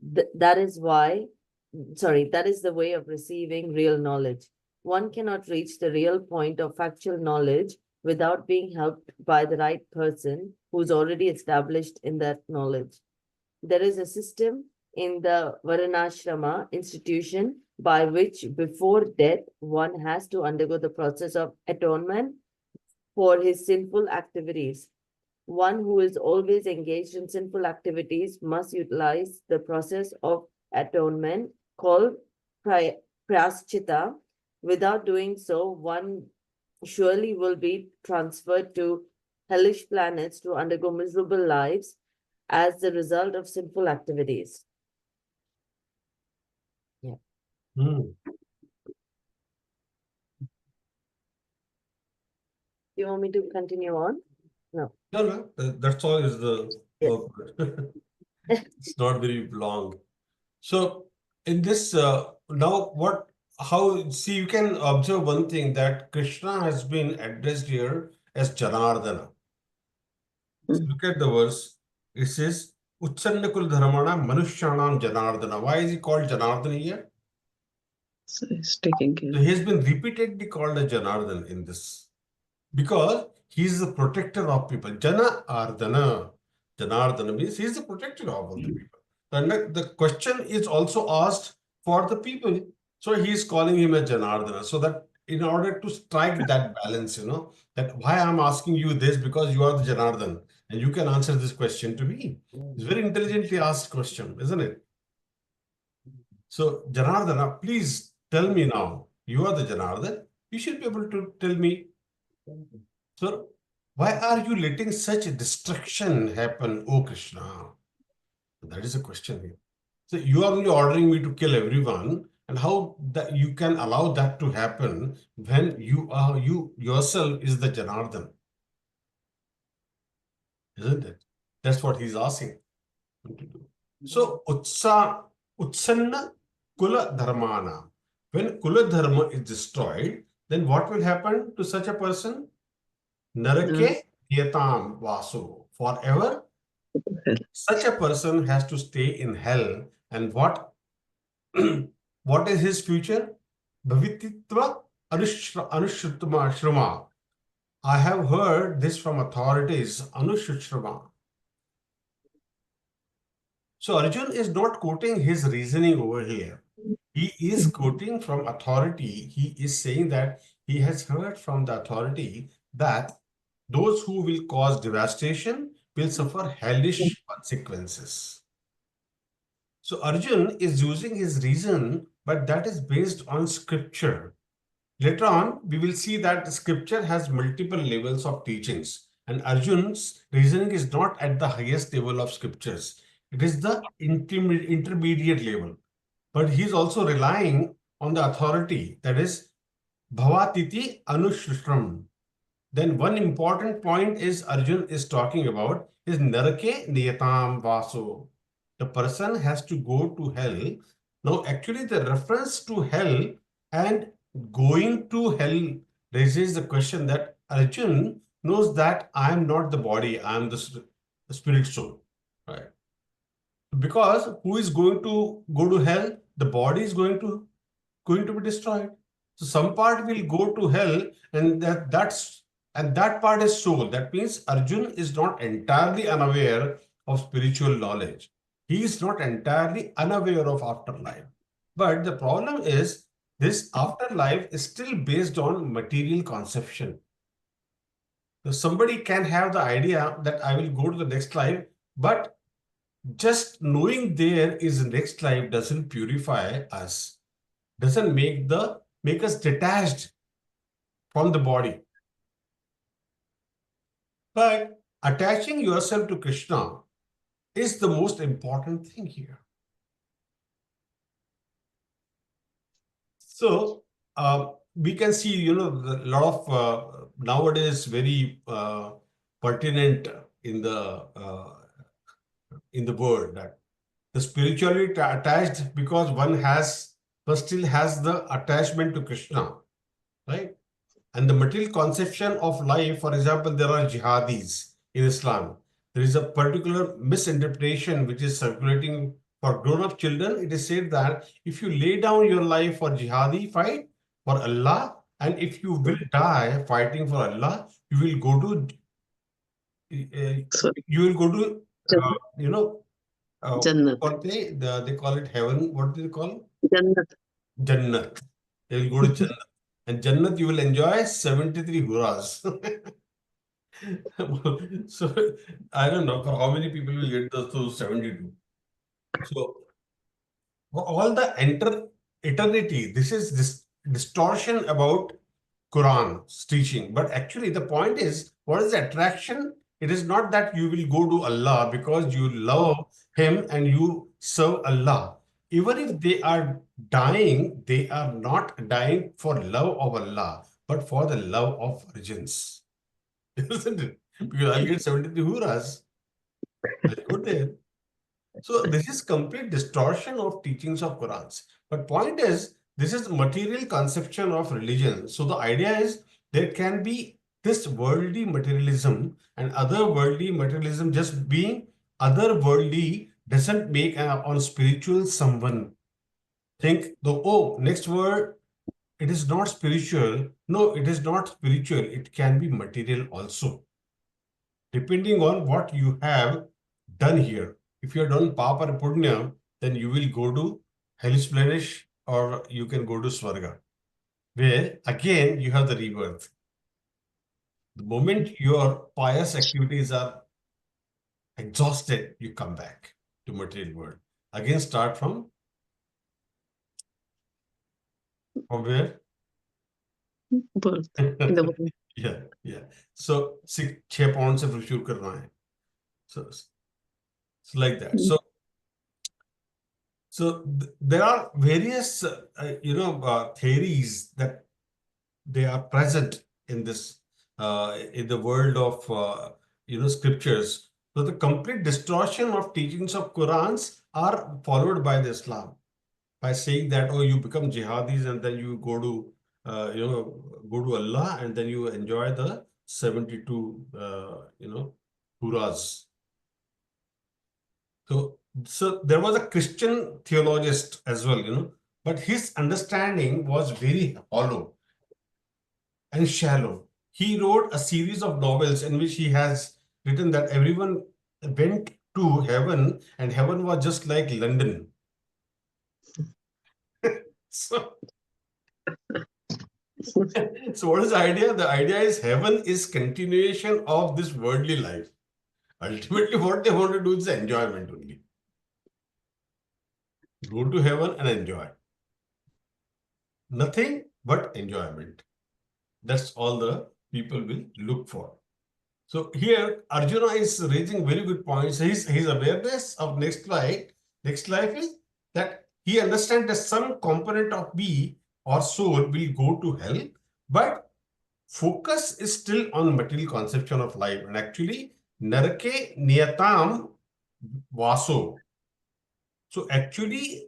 That is the way of receiving real knowledge. One cannot reach the real point of factual knowledge without being helped by the right person who's already established in that knowledge. There is a system in the Varanashrama institution by which before death, one has to undergo the process of atonement for his sinful activities. One who is always engaged in sinful activities must utilize the process of atonement called prayaschita. Without doing so, one surely will be transferred to hellish planets to undergo miserable lives as the result of sinful activities. Yeah. You want me to continue on? No. No, that's all is the purport. It's not very long. So, in this, now what how, see, you can observe one thing, that Krishna has been addressed here as Janardana. So Mm. look at the verse. It says, Uchannakul Dharmana Manushyanam Janardana. Why is he called Janardana here? So he's taking care. So he has been repeatedly called as Janardana in this. Because he is the protector of people. Jana Ardana. Janardana means he is the protector of all the people. And the question is also asked for the people. So he is calling him as Janardana. So that in order to strike that balance, that why I'm asking you this, because you are the Janardana and you can answer this question to me. It's very intelligently asked question, isn't it? So Janardana, please tell me now. You are the Janardana. You should be able to tell me. So, why are you letting such destruction happen, O Krishna? That is a question here. So, you are only ordering me to kill everyone, and how that you can allow that to happen when you yourself is the Janardhan, isn't it? That's what he's asking him to do. So, Utsanna Kula Dharmana. When Kula Dharma is destroyed, then what will happen to such a person? Narake Yatam Vasu. Forever, such a person has to stay in hell. And what, what is his future? Bhavititva Anushrutama Shrama. I have heard this from authorities, Anushrutama. So Arjun is not quoting his reasoning over here. He is quoting from authority. He is saying that he has heard from the authority that those who will cause devastation will suffer hellish consequences. So Arjun is using his reason, but that is based on scripture. Later on, we will see that the scripture has multiple levels of teachings, and Arjun's reasoning is not at the highest level of scriptures. It is the intermediate level. But he is also relying on the authority, that is Bhavatiti Anushrutam. Then one important point is Arjun is talking about is Narake Niyatam Vaso. The person has to go to hell. Now, actually, the reference to hell and going to hell raises the question that Arjun knows that I am not the body, I am the spirit soul. Right? Because who is going to go to hell? The body is going to be destroyed. So some part will go to hell, and that part is soul. That means Arjun is not entirely unaware of spiritual knowledge. He is not entirely unaware of afterlife. But the problem is this afterlife is still based on material conception. So somebody can have the idea that I will go to the next life, but just knowing there is a next life doesn't purify us, doesn't make us detached from the body. But attaching yourself to Krishna is the most important thing here. So we can see, a lot of nowadays very pertinent in the world, that the spirituality attached because one still has the attachment to Krishna, right? And the material conception of life, for example, there are jihadis in Islam. There is a particular misinterpretation which is circulating for grown-up children. It is said that if you lay down your life for jihadi fight for Allah, and if you will die fighting for Allah, you will go to Sorry. Jannat. what they call it heaven. What do they call it? Jannat. Jannat. They will go to Jannat. And Jannat, you will enjoy 73 huras. So I don't know for how many people will get those 72. So for all the eternity, this is this distortion about Quran's teaching. But actually, the point is, what is the attraction? It is not that you will go to Allah because you love Him and you serve Allah. Even if they are dying, they are not dying for love of Allah, but for the love of virgins. Isn't it? Because I'll get 73 huras. I'll go there. So this is complete distortion of teachings of Qurans. But point is, this is material conception of religion. So the idea is there can be this worldly materialism and other worldly materialism. Just being other worldly doesn't make on spiritual someone think the next word, it is not spiritual. No, it is not spiritual. It can be material also, depending on what you have done here. If you have done papa or punya, then you will go to hellish planet or you can go to Swarga, where again you have the rebirth. The moment your pious activities are exhausted, you come back to material world. Again, start from where? Birth in the world. Yeah. So 6 pounds से फिर शुरू करना है. So like that. So there are various theories that they are present in this in the world of scriptures. So the complete distortion of teachings of Qurans are followed by the Islam by saying that you become jihadis and then you go to go to Allah and then you enjoy the 72 puras. So there was a Christian theologist as well, but his understanding was very hollow and shallow. He wrote a series of novels in which he has written that everyone went to heaven and heaven was just like London. So what is the idea? The idea is heaven is continuation of this worldly life. Ultimately, what they want to do is enjoyment only. Go to heaven and enjoy. Nothing but enjoyment. That's all the people will look for. So here, Arjuna is raising very good points. His awareness of next life is that he understands that some component of me or soul will go to hell, but focus is still on material conception of life. And actually, narake niyatam vaso. So actually,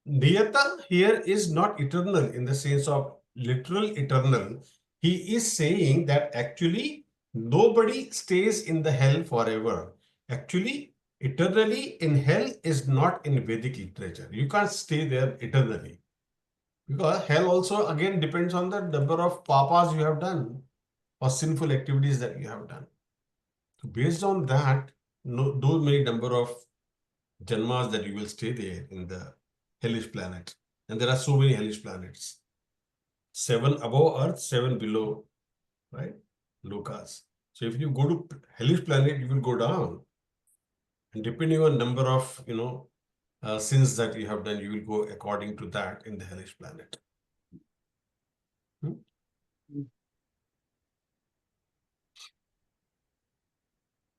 niyata here is not eternal in the sense of literal eternal. He is saying that actually nobody stays in the hell forever. Actually, eternally in hell is not in Vedic literature. You can't stay there eternally. Because hell also again depends on the number of papas you have done or sinful activities that you have done. So based on that, those many number of janmas that you will stay there in the hellish planet. And there are so many hellish planets. 7 above Earth, 7 below, right? Lokas. So if you go to hellish planet, you will go down. And depending on number of, sins that you have done, you will go according to that in the hellish planet.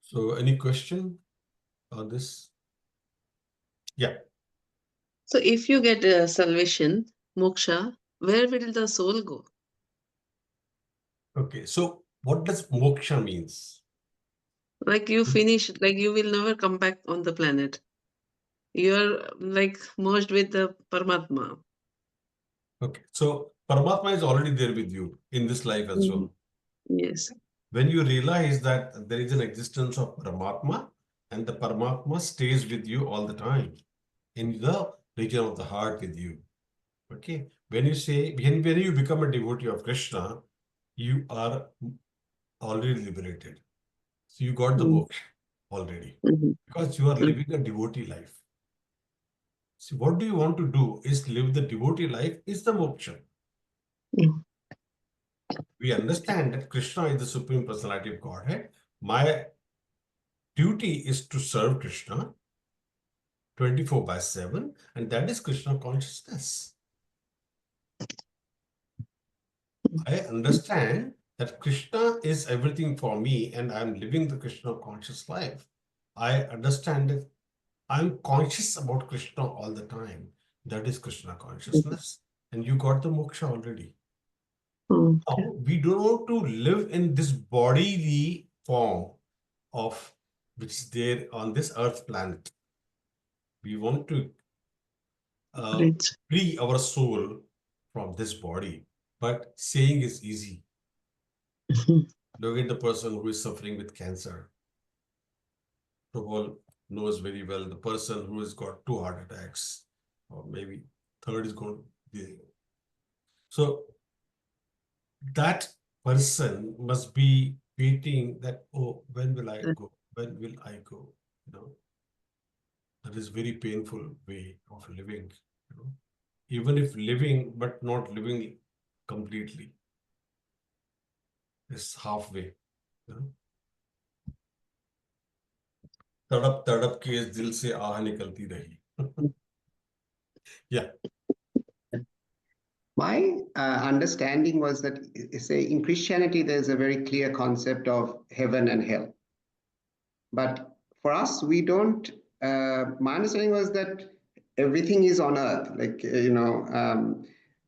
So any question on this? Yeah. So if you get salvation, moksha, where will the soul go? Okay. So what does moksha means? Like you finish, like you will never come back on the planet. You are like merged with the Paramatma. Okay. So Paramatma is already there with you in this life as well. Yes. When you realize that there is an existence of Paramatma and the Paramatma stays with you all the time in the region of the heart with you. Okay. When you become a devotee of Krishna, you are already liberated. So you got the moksha already because you are living a devotee life. See, what do you want to do is live the devotee life is the moksha. We understand that Krishna is the Supreme Personality of Godhead. My duty is to serve Krishna 24/7, and that is Krishna consciousness. I understand that Krishna is everything for me, and I'm living the Krishna conscious life. I understand that I'm conscious about Krishna all the time. That is Krishna consciousness, and you got the moksha already. Now, we don't want to live in this bodily form of which is there on this earth planet. We want to free our soul from this body, but saying is easy. Look at the person who is suffering with cancer. Prabhu knows very well the person who has got 2 heart attacks, or maybe third is going to be. So that person must be waiting that, oh, when will I go? When will I go? You know, that is very painful way of living, you know, even if living, but not living completely. It's halfway, you know. तड़प तड़प के इस दिल से आह निकलती रही. Yeah. My understanding was that, say, in Christianity, there's a very clear concept of heaven and hell. But for us, we don't. My understanding was that everything is on earth. Like,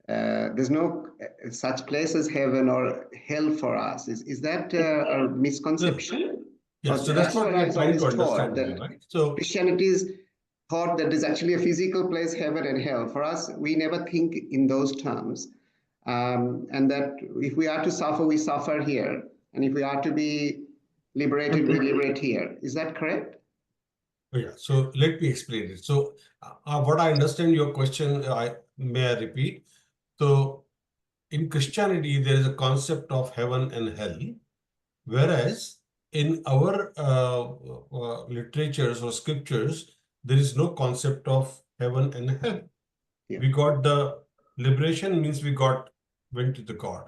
there's no such place as heaven or hell for us. Is that a misconception? Yeah, so that's what we are trying to understand, right? So Christianity is thought that there's actually a physical place, heaven and hell. For us, we never think in those terms. And that if we are to suffer, we suffer here. And if we are to be liberated, we liberate here. Is that correct? yeah, so let me explain it. So what I understand your question, may I repeat? So in Christianity, there is a concept of heaven and hell, whereas in our literatures or scriptures, there is no concept of heaven and hell. Yeah. We got the liberation means we went to the God.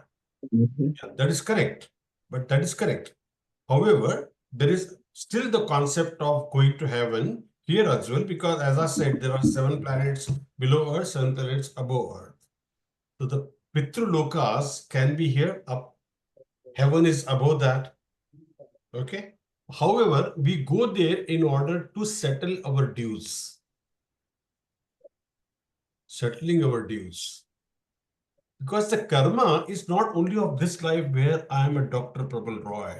Yeah, that is correct. But that is correct. However, there is still the concept of going to heaven here as well, because as I said, there are 7 planets below Earth, 7 planets above Earth. So the Pitru Lokas can be here up. Heaven is above that. Okay. However, we go there in order to settle our dues. Settling our dues. Because the karma is not only of this life where I am a Dr. Prabal Roy.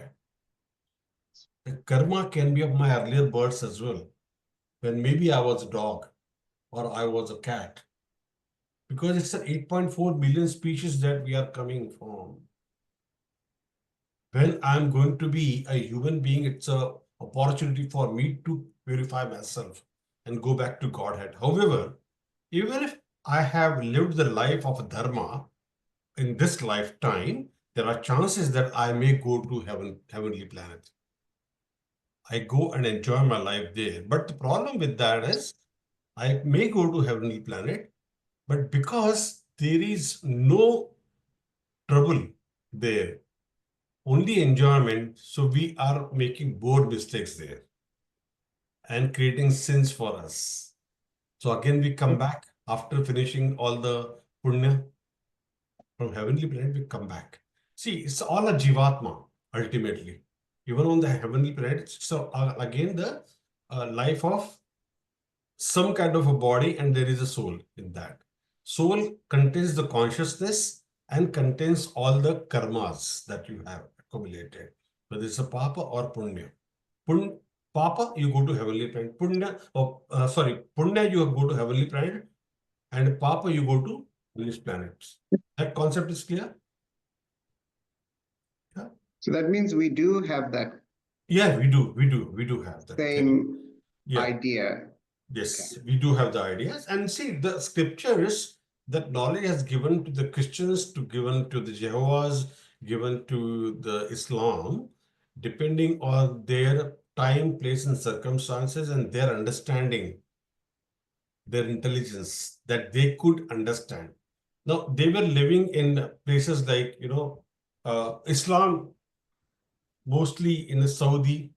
The karma can be of my earlier births as well, when maybe I was a dog or I was a cat. Because it's an 8.4 billion species that we are coming from. When I'm going to be a human being, it's an opportunity for me to purify myself and go back to Godhead. However, even if I have lived the life of dharma in this lifetime, there are chances that I may go to heavenly planet. I go and enjoy my life there. But the problem with that is I may go to heavenly planet, but because there is no trouble there, only enjoyment, so we are making bold mistakes there and creating sins for us. So again, we come back after finishing all the punya from heavenly planet, we come back. See, it's all a jivatma, ultimately. Even on the heavenly planet, it's again the life of some kind of a body, and there is a soul in that. Soul contains the consciousness and contains all the karmas that you have accumulated, whether it's a papa or punya. Papa, you go to heavenly planet. Punya, punya, you go to heavenly planet, and papa, you go to hellish planets. That concept is clear? Yeah. So that means we do have that. Yeah, we do have that Same yeah. idea. Yes, we do have the ideas. And see, the scriptures, that knowledge has given to the Christians, given to the Jehovah's, given to the Islam, depending on their time, place, and circumstances, and their understanding, their intelligence, that they could understand. Now, they were living in places like, Islam, mostly in the Saudi,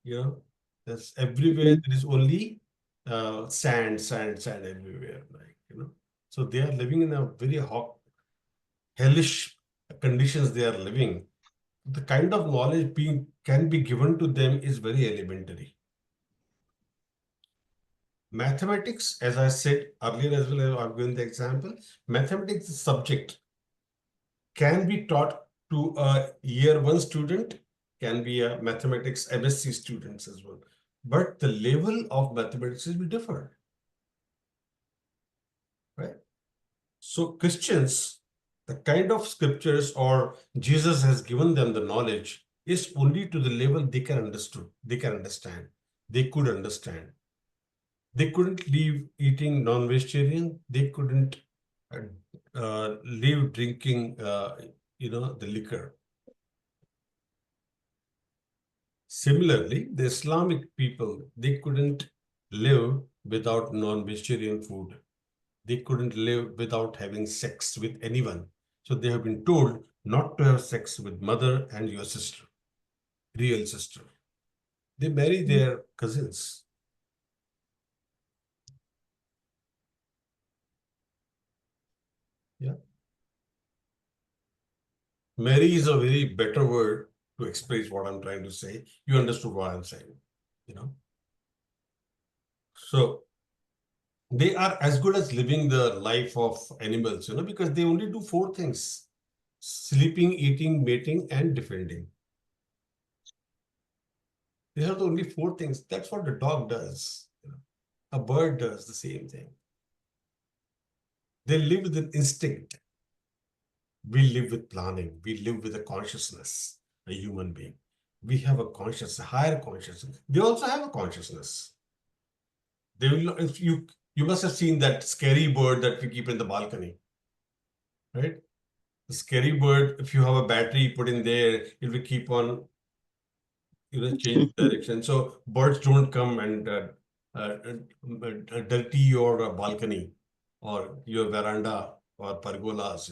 there's everywhere, there is only sand everywhere, So they are living in a very hot, hellish conditions they are living. The kind of knowledge can be given to them is very elementary. Mathematics, as I said earlier as well, I've given the example, mathematics subject can be taught to a year 1 student, can be a mathematics MSc students as well. But the level of mathematics will be different, right? So Christians, the kind of scriptures or Jesus has given them the knowledge is only to the level they can understand. They could understand. They couldn't leave eating non-vegetarian. They couldn't leave drinking, the liquor. Similarly, the Islamic people, they couldn't live without non-vegetarian food. They couldn't live without having sex with anyone. So they have been told not to have sex with mother and your sister, real sister. They marry their cousins. Yeah. Marry is a very better word to express what I'm trying to say. You understood what I'm saying, So they are as good as living the life of animals, because they only do 4 things: sleeping, eating, mating, and defending. These are the only 4 things. That's what the dog does. A bird does the same thing. They live with an instinct. We live with planning. We live with a consciousness, a human being. We have a consciousness, a higher consciousness. They also have a consciousness. They will, if you must have seen that scary bird that we keep in the balcony, right? The scary bird, if you have a battery put in there, it will keep on, change direction. So birds don't come and dirty your balcony or your veranda or pergolas,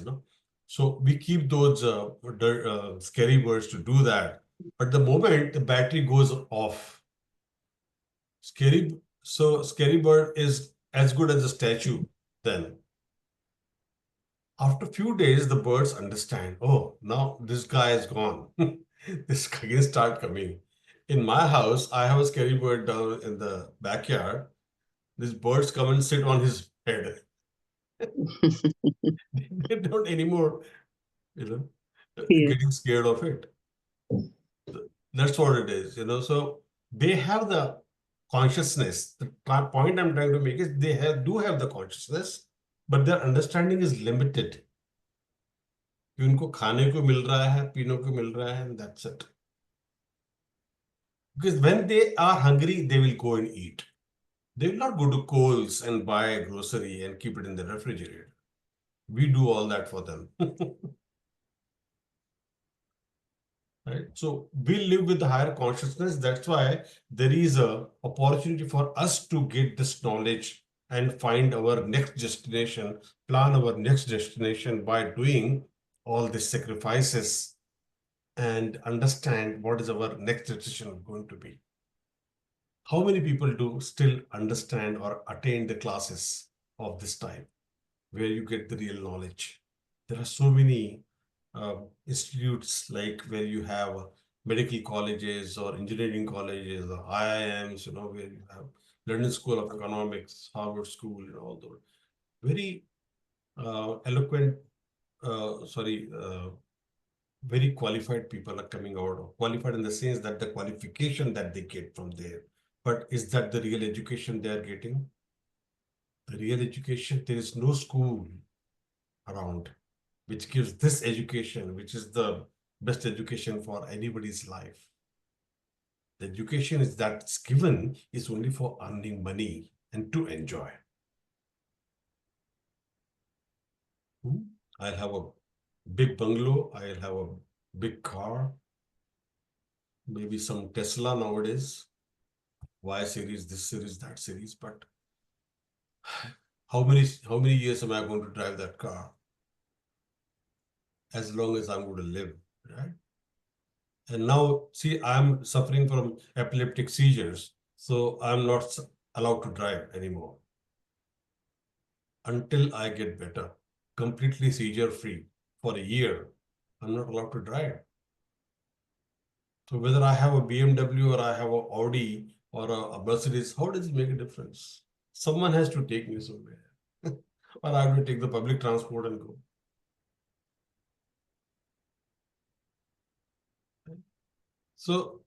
So we keep those scary birds to do that. But the moment the battery goes off, scary bird is as good as a statue then. After a few days, the birds understand, oh, now this guy is gone. This guy can start coming. In my house, I have a scary bird down in the backyard. These birds come and sit on his head. They don't anymore, Yes. getting scared of it. That's what it is, So they have the consciousness. The point I'm trying to make is they do have the consciousness, but their understanding is limited. कि उनको खाने को मिल रहा है, पीने को मिल रहा है, and that's it. Because when they are hungry, they will go and eat. They will not go to Coles and buy a grocery and keep it in the refrigerator. We do all that for them. Right? So we live with the higher consciousness. That's why there is a opportunity for us to get this knowledge and find our next destination, plan our next destination by doing all these sacrifices and understand what is our next decision going to be. How many people do still understand or attain the classes of this type where you get the real knowledge? There are so many institutes like where you have medical colleges or engineering colleges or IIMs, where you have London School of Economics, Harvard School, all those very eloquent, very qualified people are coming out, qualified in the sense that the qualification that they get from there. But is that the real education they are getting? The real education, there is no school around which gives this education, which is the best education for anybody's life. The education is that's given is only for earning money and to enjoy. I'll have a big bungalow, I'll have a big car, maybe some Tesla nowadays, Y series, this series, that series, but how many years am I going to drive that car? As long as I'm going to live, right? And now, see, I'm suffering from epileptic seizures, so I'm not allowed to drive anymore until I get better, completely seizure-free for a year. I'm not allowed to drive. So whether I have a BMW or I have an Audi or a Mercedes, how does it make a difference? Someone has to take me somewhere, or I have to take the public transport and go. So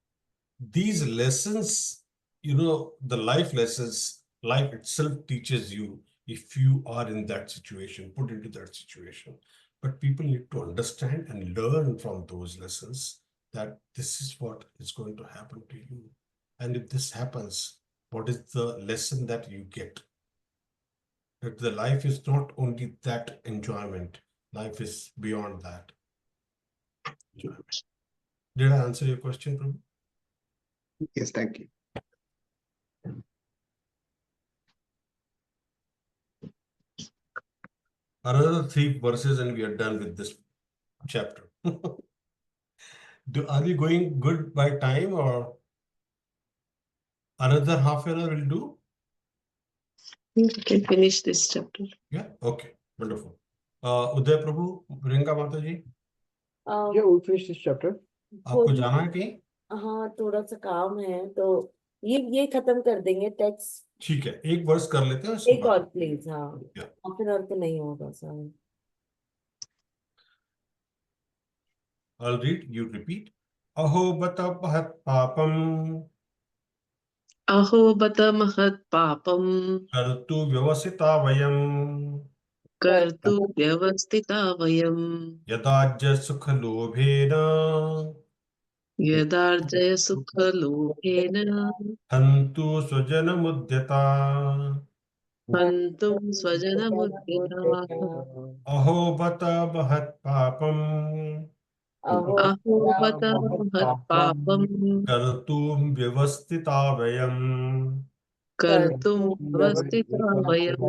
these lessons, the life lessons, life itself teaches you if you are in that situation, put into that situation. But people need to understand and learn from those lessons that this is what is going to happen to you. And if this happens, what is the lesson that you get? That the life is not only that enjoyment, life is beyond that enjoyment. Did I answer your question, Prabhu? Yes, thank you. Another 3 verses and we are done with this chapter. Are we going good by time or another half an hour will do? You can finish this chapter. Yeah, okay, wonderful. Uday Prabhu, Priyanka Mataji, Yeah, we'll finish this chapter. आपको जाना है कहीं? हाँ, थोड़ा सा काम है तो ये खत्म कर देंगे टेक्स्ट। ठीक है, एक वर्स कर लेते हैं उसके एक बाद। और प्लीज। हाँ, Yeah. हाफ एन आवर तो नहीं होगा sir. I'll read, you repeat. Aho bata pahat papam अहो बत महत् पापं kartu vyavasita vayam कर्तु व्यवस्थिता वयं yadajya sukha lobhena यदार्जय सुखलोभेन hantu swajana mudyata. हन्तुं स्वजनमुद्यताः। Aho bata pahat papam अहो अहो बत महत् पापं kartum vyavasthita vayam कर्तुं व्यवस्थिता वयं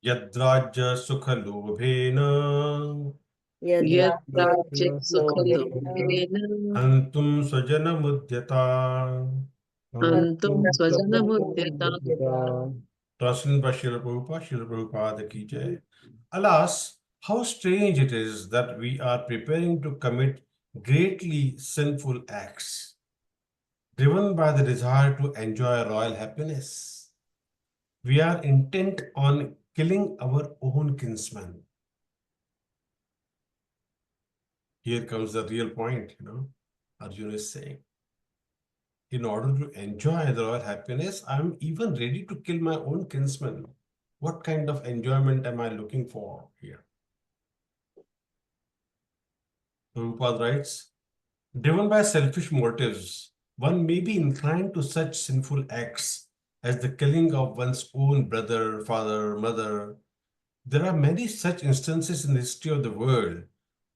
yadrajya sukha lobhena यद्राज्ये सुखलोभेन hantum swajana mudyata. हन्तुं स्वजनमुद्यताः। Translation by Srila Prabhupada ki jai. Alas, how strange it is that we are preparing to commit greatly sinful acts, driven by the desire to enjoy royal happiness. We are intent on killing our own kinsmen. Here comes the real point, Arjuna is saying. In order to enjoy the royal happiness, I'm even ready to kill my own kinsmen. What kind of enjoyment am I looking for here? Prabhupada writes, driven by selfish motives, one may be inclined to such sinful acts as the killing of one's own brother, father, mother. There are many such instances in the history of the world,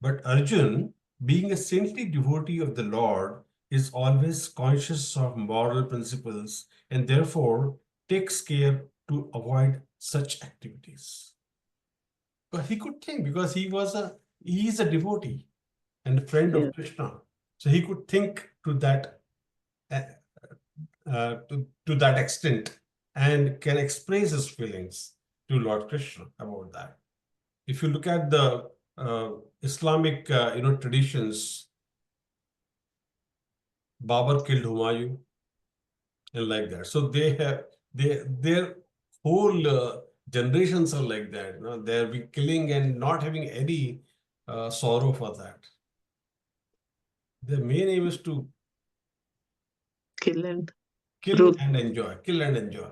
but Arjun, being a saintly devotee of the Lord, is always conscious of moral principles and therefore takes care to avoid such activities. But he could think because he is a devotee and a friend of Krishna. So he could think to that to that extent and can express his feelings to Lord Krishna about that. If you look at the Islamic traditions, Babur killed Humayun and like that. So their whole generations are like that. They'll be killing and not having any sorrow for that. Their main aim is to Kill and kill and enjoy. Kill and enjoy.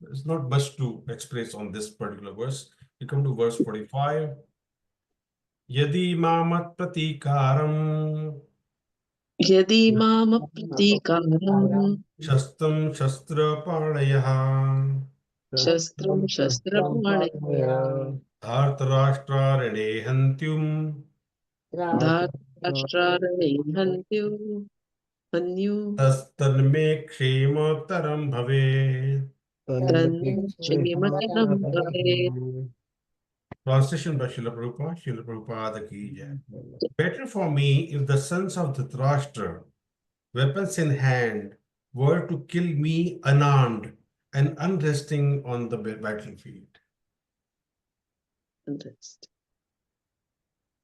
There's not much to express on this particular verse. We come to verse 45. Yadi mamat pratikaram यदि मामप्रतीकारं shastram shastra panayah शस्त्रं शस्त्रपाणिः dhartarashtra rene hantyum धार्तराष्ट्रारणे हन्युः tastanme kshema taram bhave. तन्क्षेमतरं भवेत्। Translation by Srila Prabhupada ki jai. Better for me if the sons of Dhritarashtra, weapons in hand, were to kill me unarmed and unresting on the battlefield.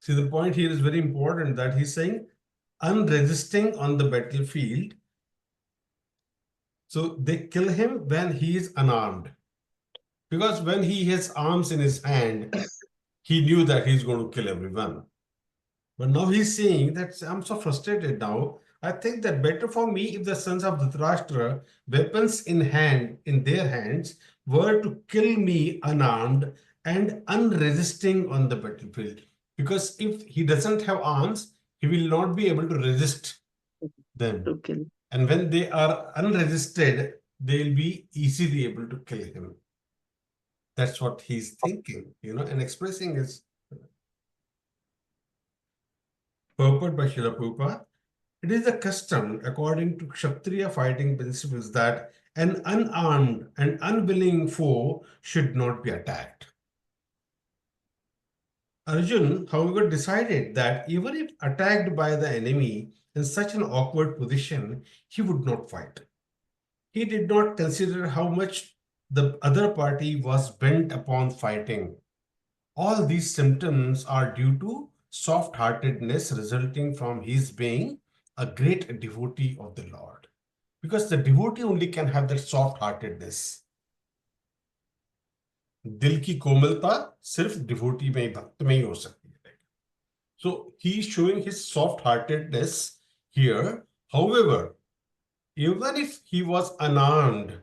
See, the point here is very important that he's saying unresisting on the battlefield. So they kill him when he is unarmed. Because when he has arms in his hand, he knew that he's going to kill everyone. But now he's saying that I'm so frustrated now. I think that better for me if the sons of Dhritarashtra, weapons in their hands, were to kill me unarmed and unresisting on the battlefield. Because if he doesn't have arms, he will not be able to resist them. To kill. And when they are unresisted, they'll be easily able to kill him. That's what he's thinking, and expressing his purport by Srila Prabhupada. It is a custom, according to Kshatriya fighting principles, that an unarmed and unwilling foe should not be attacked. Arjun, however, decided that even if attacked by the enemy in such an awkward position, he would not fight. He did not consider how much the other party was bent upon fighting. All these symptoms are due to soft-heartedness resulting from his being a great devotee of the Lord. Because the devotee only can have that soft-heartedness. दिल की कोमलता सिर्फ devotee में ही भक्त में ही हो सकती है. So he is showing his soft-heartedness here. However, even if he was unarmed,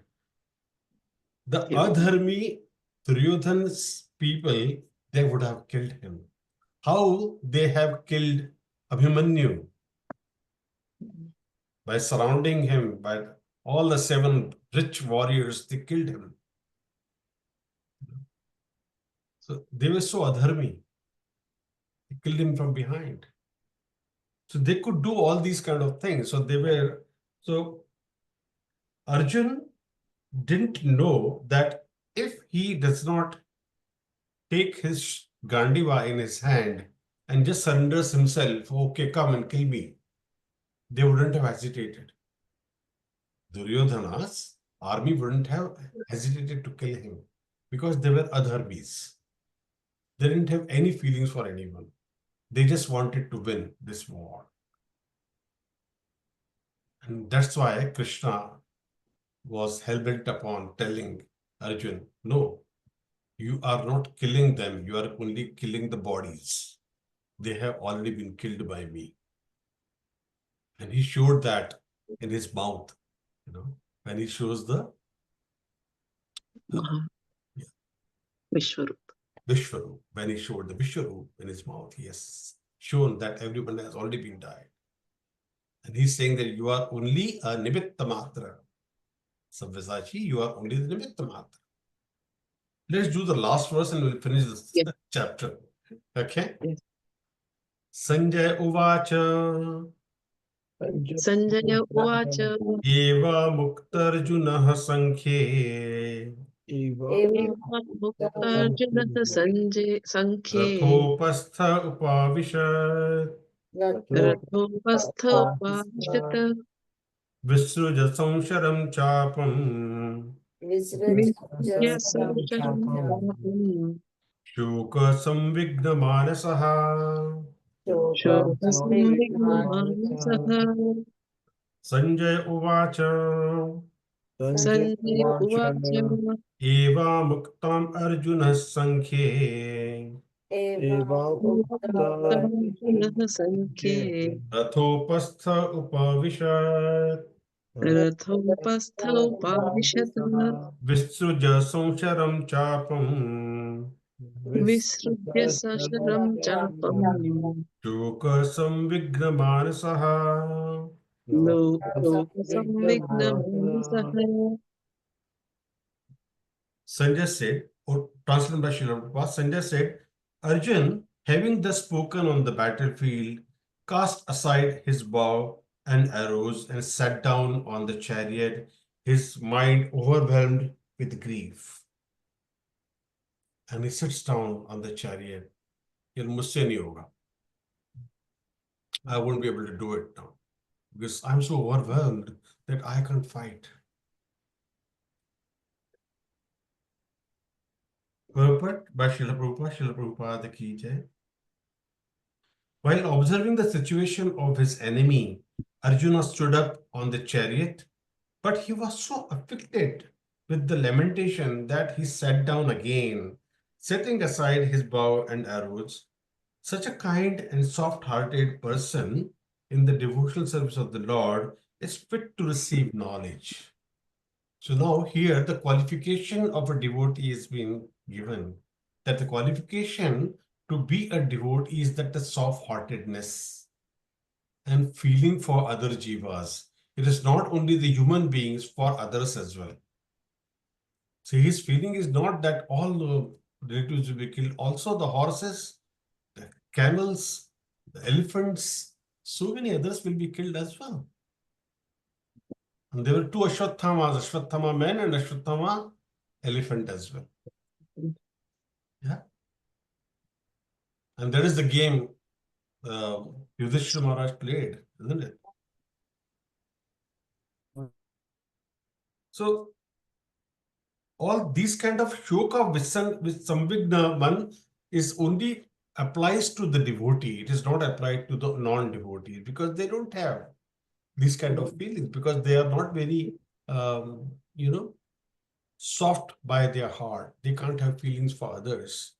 the adharmi Duryodhana's people, they would have killed him. How they have killed Abhimanyu? By surrounding him, by all the 7 rich warriors, they killed him. So they were so adharmi. They killed him from behind. So they could do all these kind of things. So Arjun didn't know that if he does not take his Gandiva in his hand and just surrenders himself, okay, come and kill me, they wouldn't have hesitated. Duryodhana's army wouldn't have hesitated to kill him because they were adharmis. They didn't have any feelings for anyone. They just wanted to win this war. And that's why Krishna was hell-bent upon telling Arjun, no, you are not killing them. You are only killing the bodies. They have already been killed by me. And he showed that in his mouth, when he shows the Vishwarup. Vishwarup. When he showed the Vishwarup in his mouth, he has shown that everyone has already been died. And he's saying that you are only a nimitta matra. Sabyasachi, you are only the nimitta matra. Let's do the last verse and we'll finish this chapter. Okay? Yes. Sanjay Uvacha Sanjaya Uvacha Eva Muktarjunah Sankhe Arjuna Sankhe Rathopastha Upavishat Rathopastha Upavishata Visruja Samsharam Chapam Vishya Sancharam Chapam Shuka Samvigna Manasaha Shokasam Vignamansaha Sanjay Uvacha Sanjaya Uvacha Eva Muktam Arjuna Sankhe Arjuna Sankhe Rathopastha Upavishat Rathopastha Upavishata Visruja Samsharam Chapam Visrudya Sasharam Chapam Shuka Samvigna Manasaha. Lokasam Vignamansaha. Sanjay said, or translated by Srila Prabhupada, Sanjay said, Arjun, having thus spoken on the battlefield, cast aside his bow and arrows and sat down on the chariot, his mind overwhelmed with grief. And he sits down on the chariot. I won't be able to do it now because I'm so overwhelmed that I can't fight. Purport by Srila Prabhupada ki jai. While observing the situation of his enemy, Arjuna stood up on the chariot, but he was so afflicted with the lamentation that he sat down again, setting aside his bow and arrows. Such a kind and soft-hearted person in the devotional service of the Lord is fit to receive knowledge. So now here the qualification of a devotee is being given, that the qualification to be a devotee is that the soft-heartedness and feeling for other jivas. It is not only the human beings, for others as well. So his feeling is not that all the relatives will be killed, also the horses, the camels, the elephants, so many others will be killed as well. And there were two Ashwathamas, Ashwathama men and Ashwathama elephant as well. Yeah. And that is the game Yudhishthira Maharaj played, isn't it? So all these kind of shoka with samvigna man is only applies to the devotee. It is not applied to the non-devotee because they don't have these kind of feelings, because they are not very, soft by their heart. They can't have feelings for others.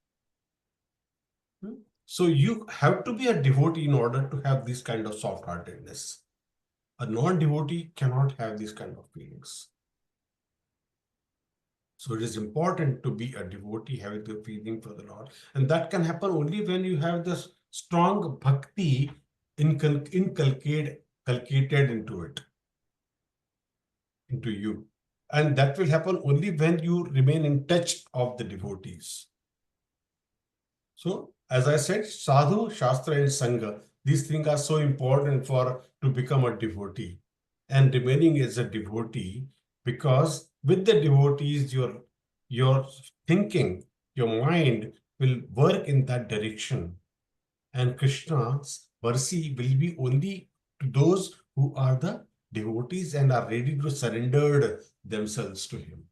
So you have to be a devotee in order to have this kind of soft-heartedness. A non-devotee cannot have these kind of feelings. So it is important to be a devotee having the feeling for the Lord. And that can happen only when you have this strong bhakti inculcated into you. And that will happen only when you remain in touch of the devotees. So, as I said, sadhu, shastra, and sangha, these things are so important to become a devotee. And remaining as a devotee, because with the devotees, your thinking, your mind will work in that direction. And Krishna's mercy will be only to those who are the devotees and are ready to surrender themselves to him.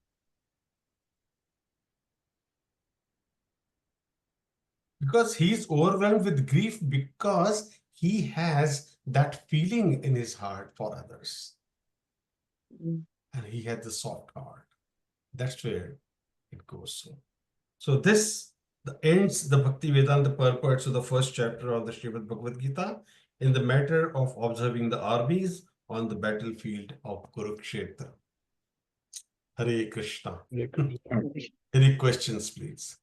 Because he is overwhelmed with grief because he has that feeling in his heart for others. And he has the soft heart. That's where it goes. So this ends the Bhakti Vedanta purports of the first chapter of the Srimad Bhagavad Gita in the matter of observing the armies on the battlefield of Kurukshetra. Hare Krishna. Hare Krishna. Any questions, please?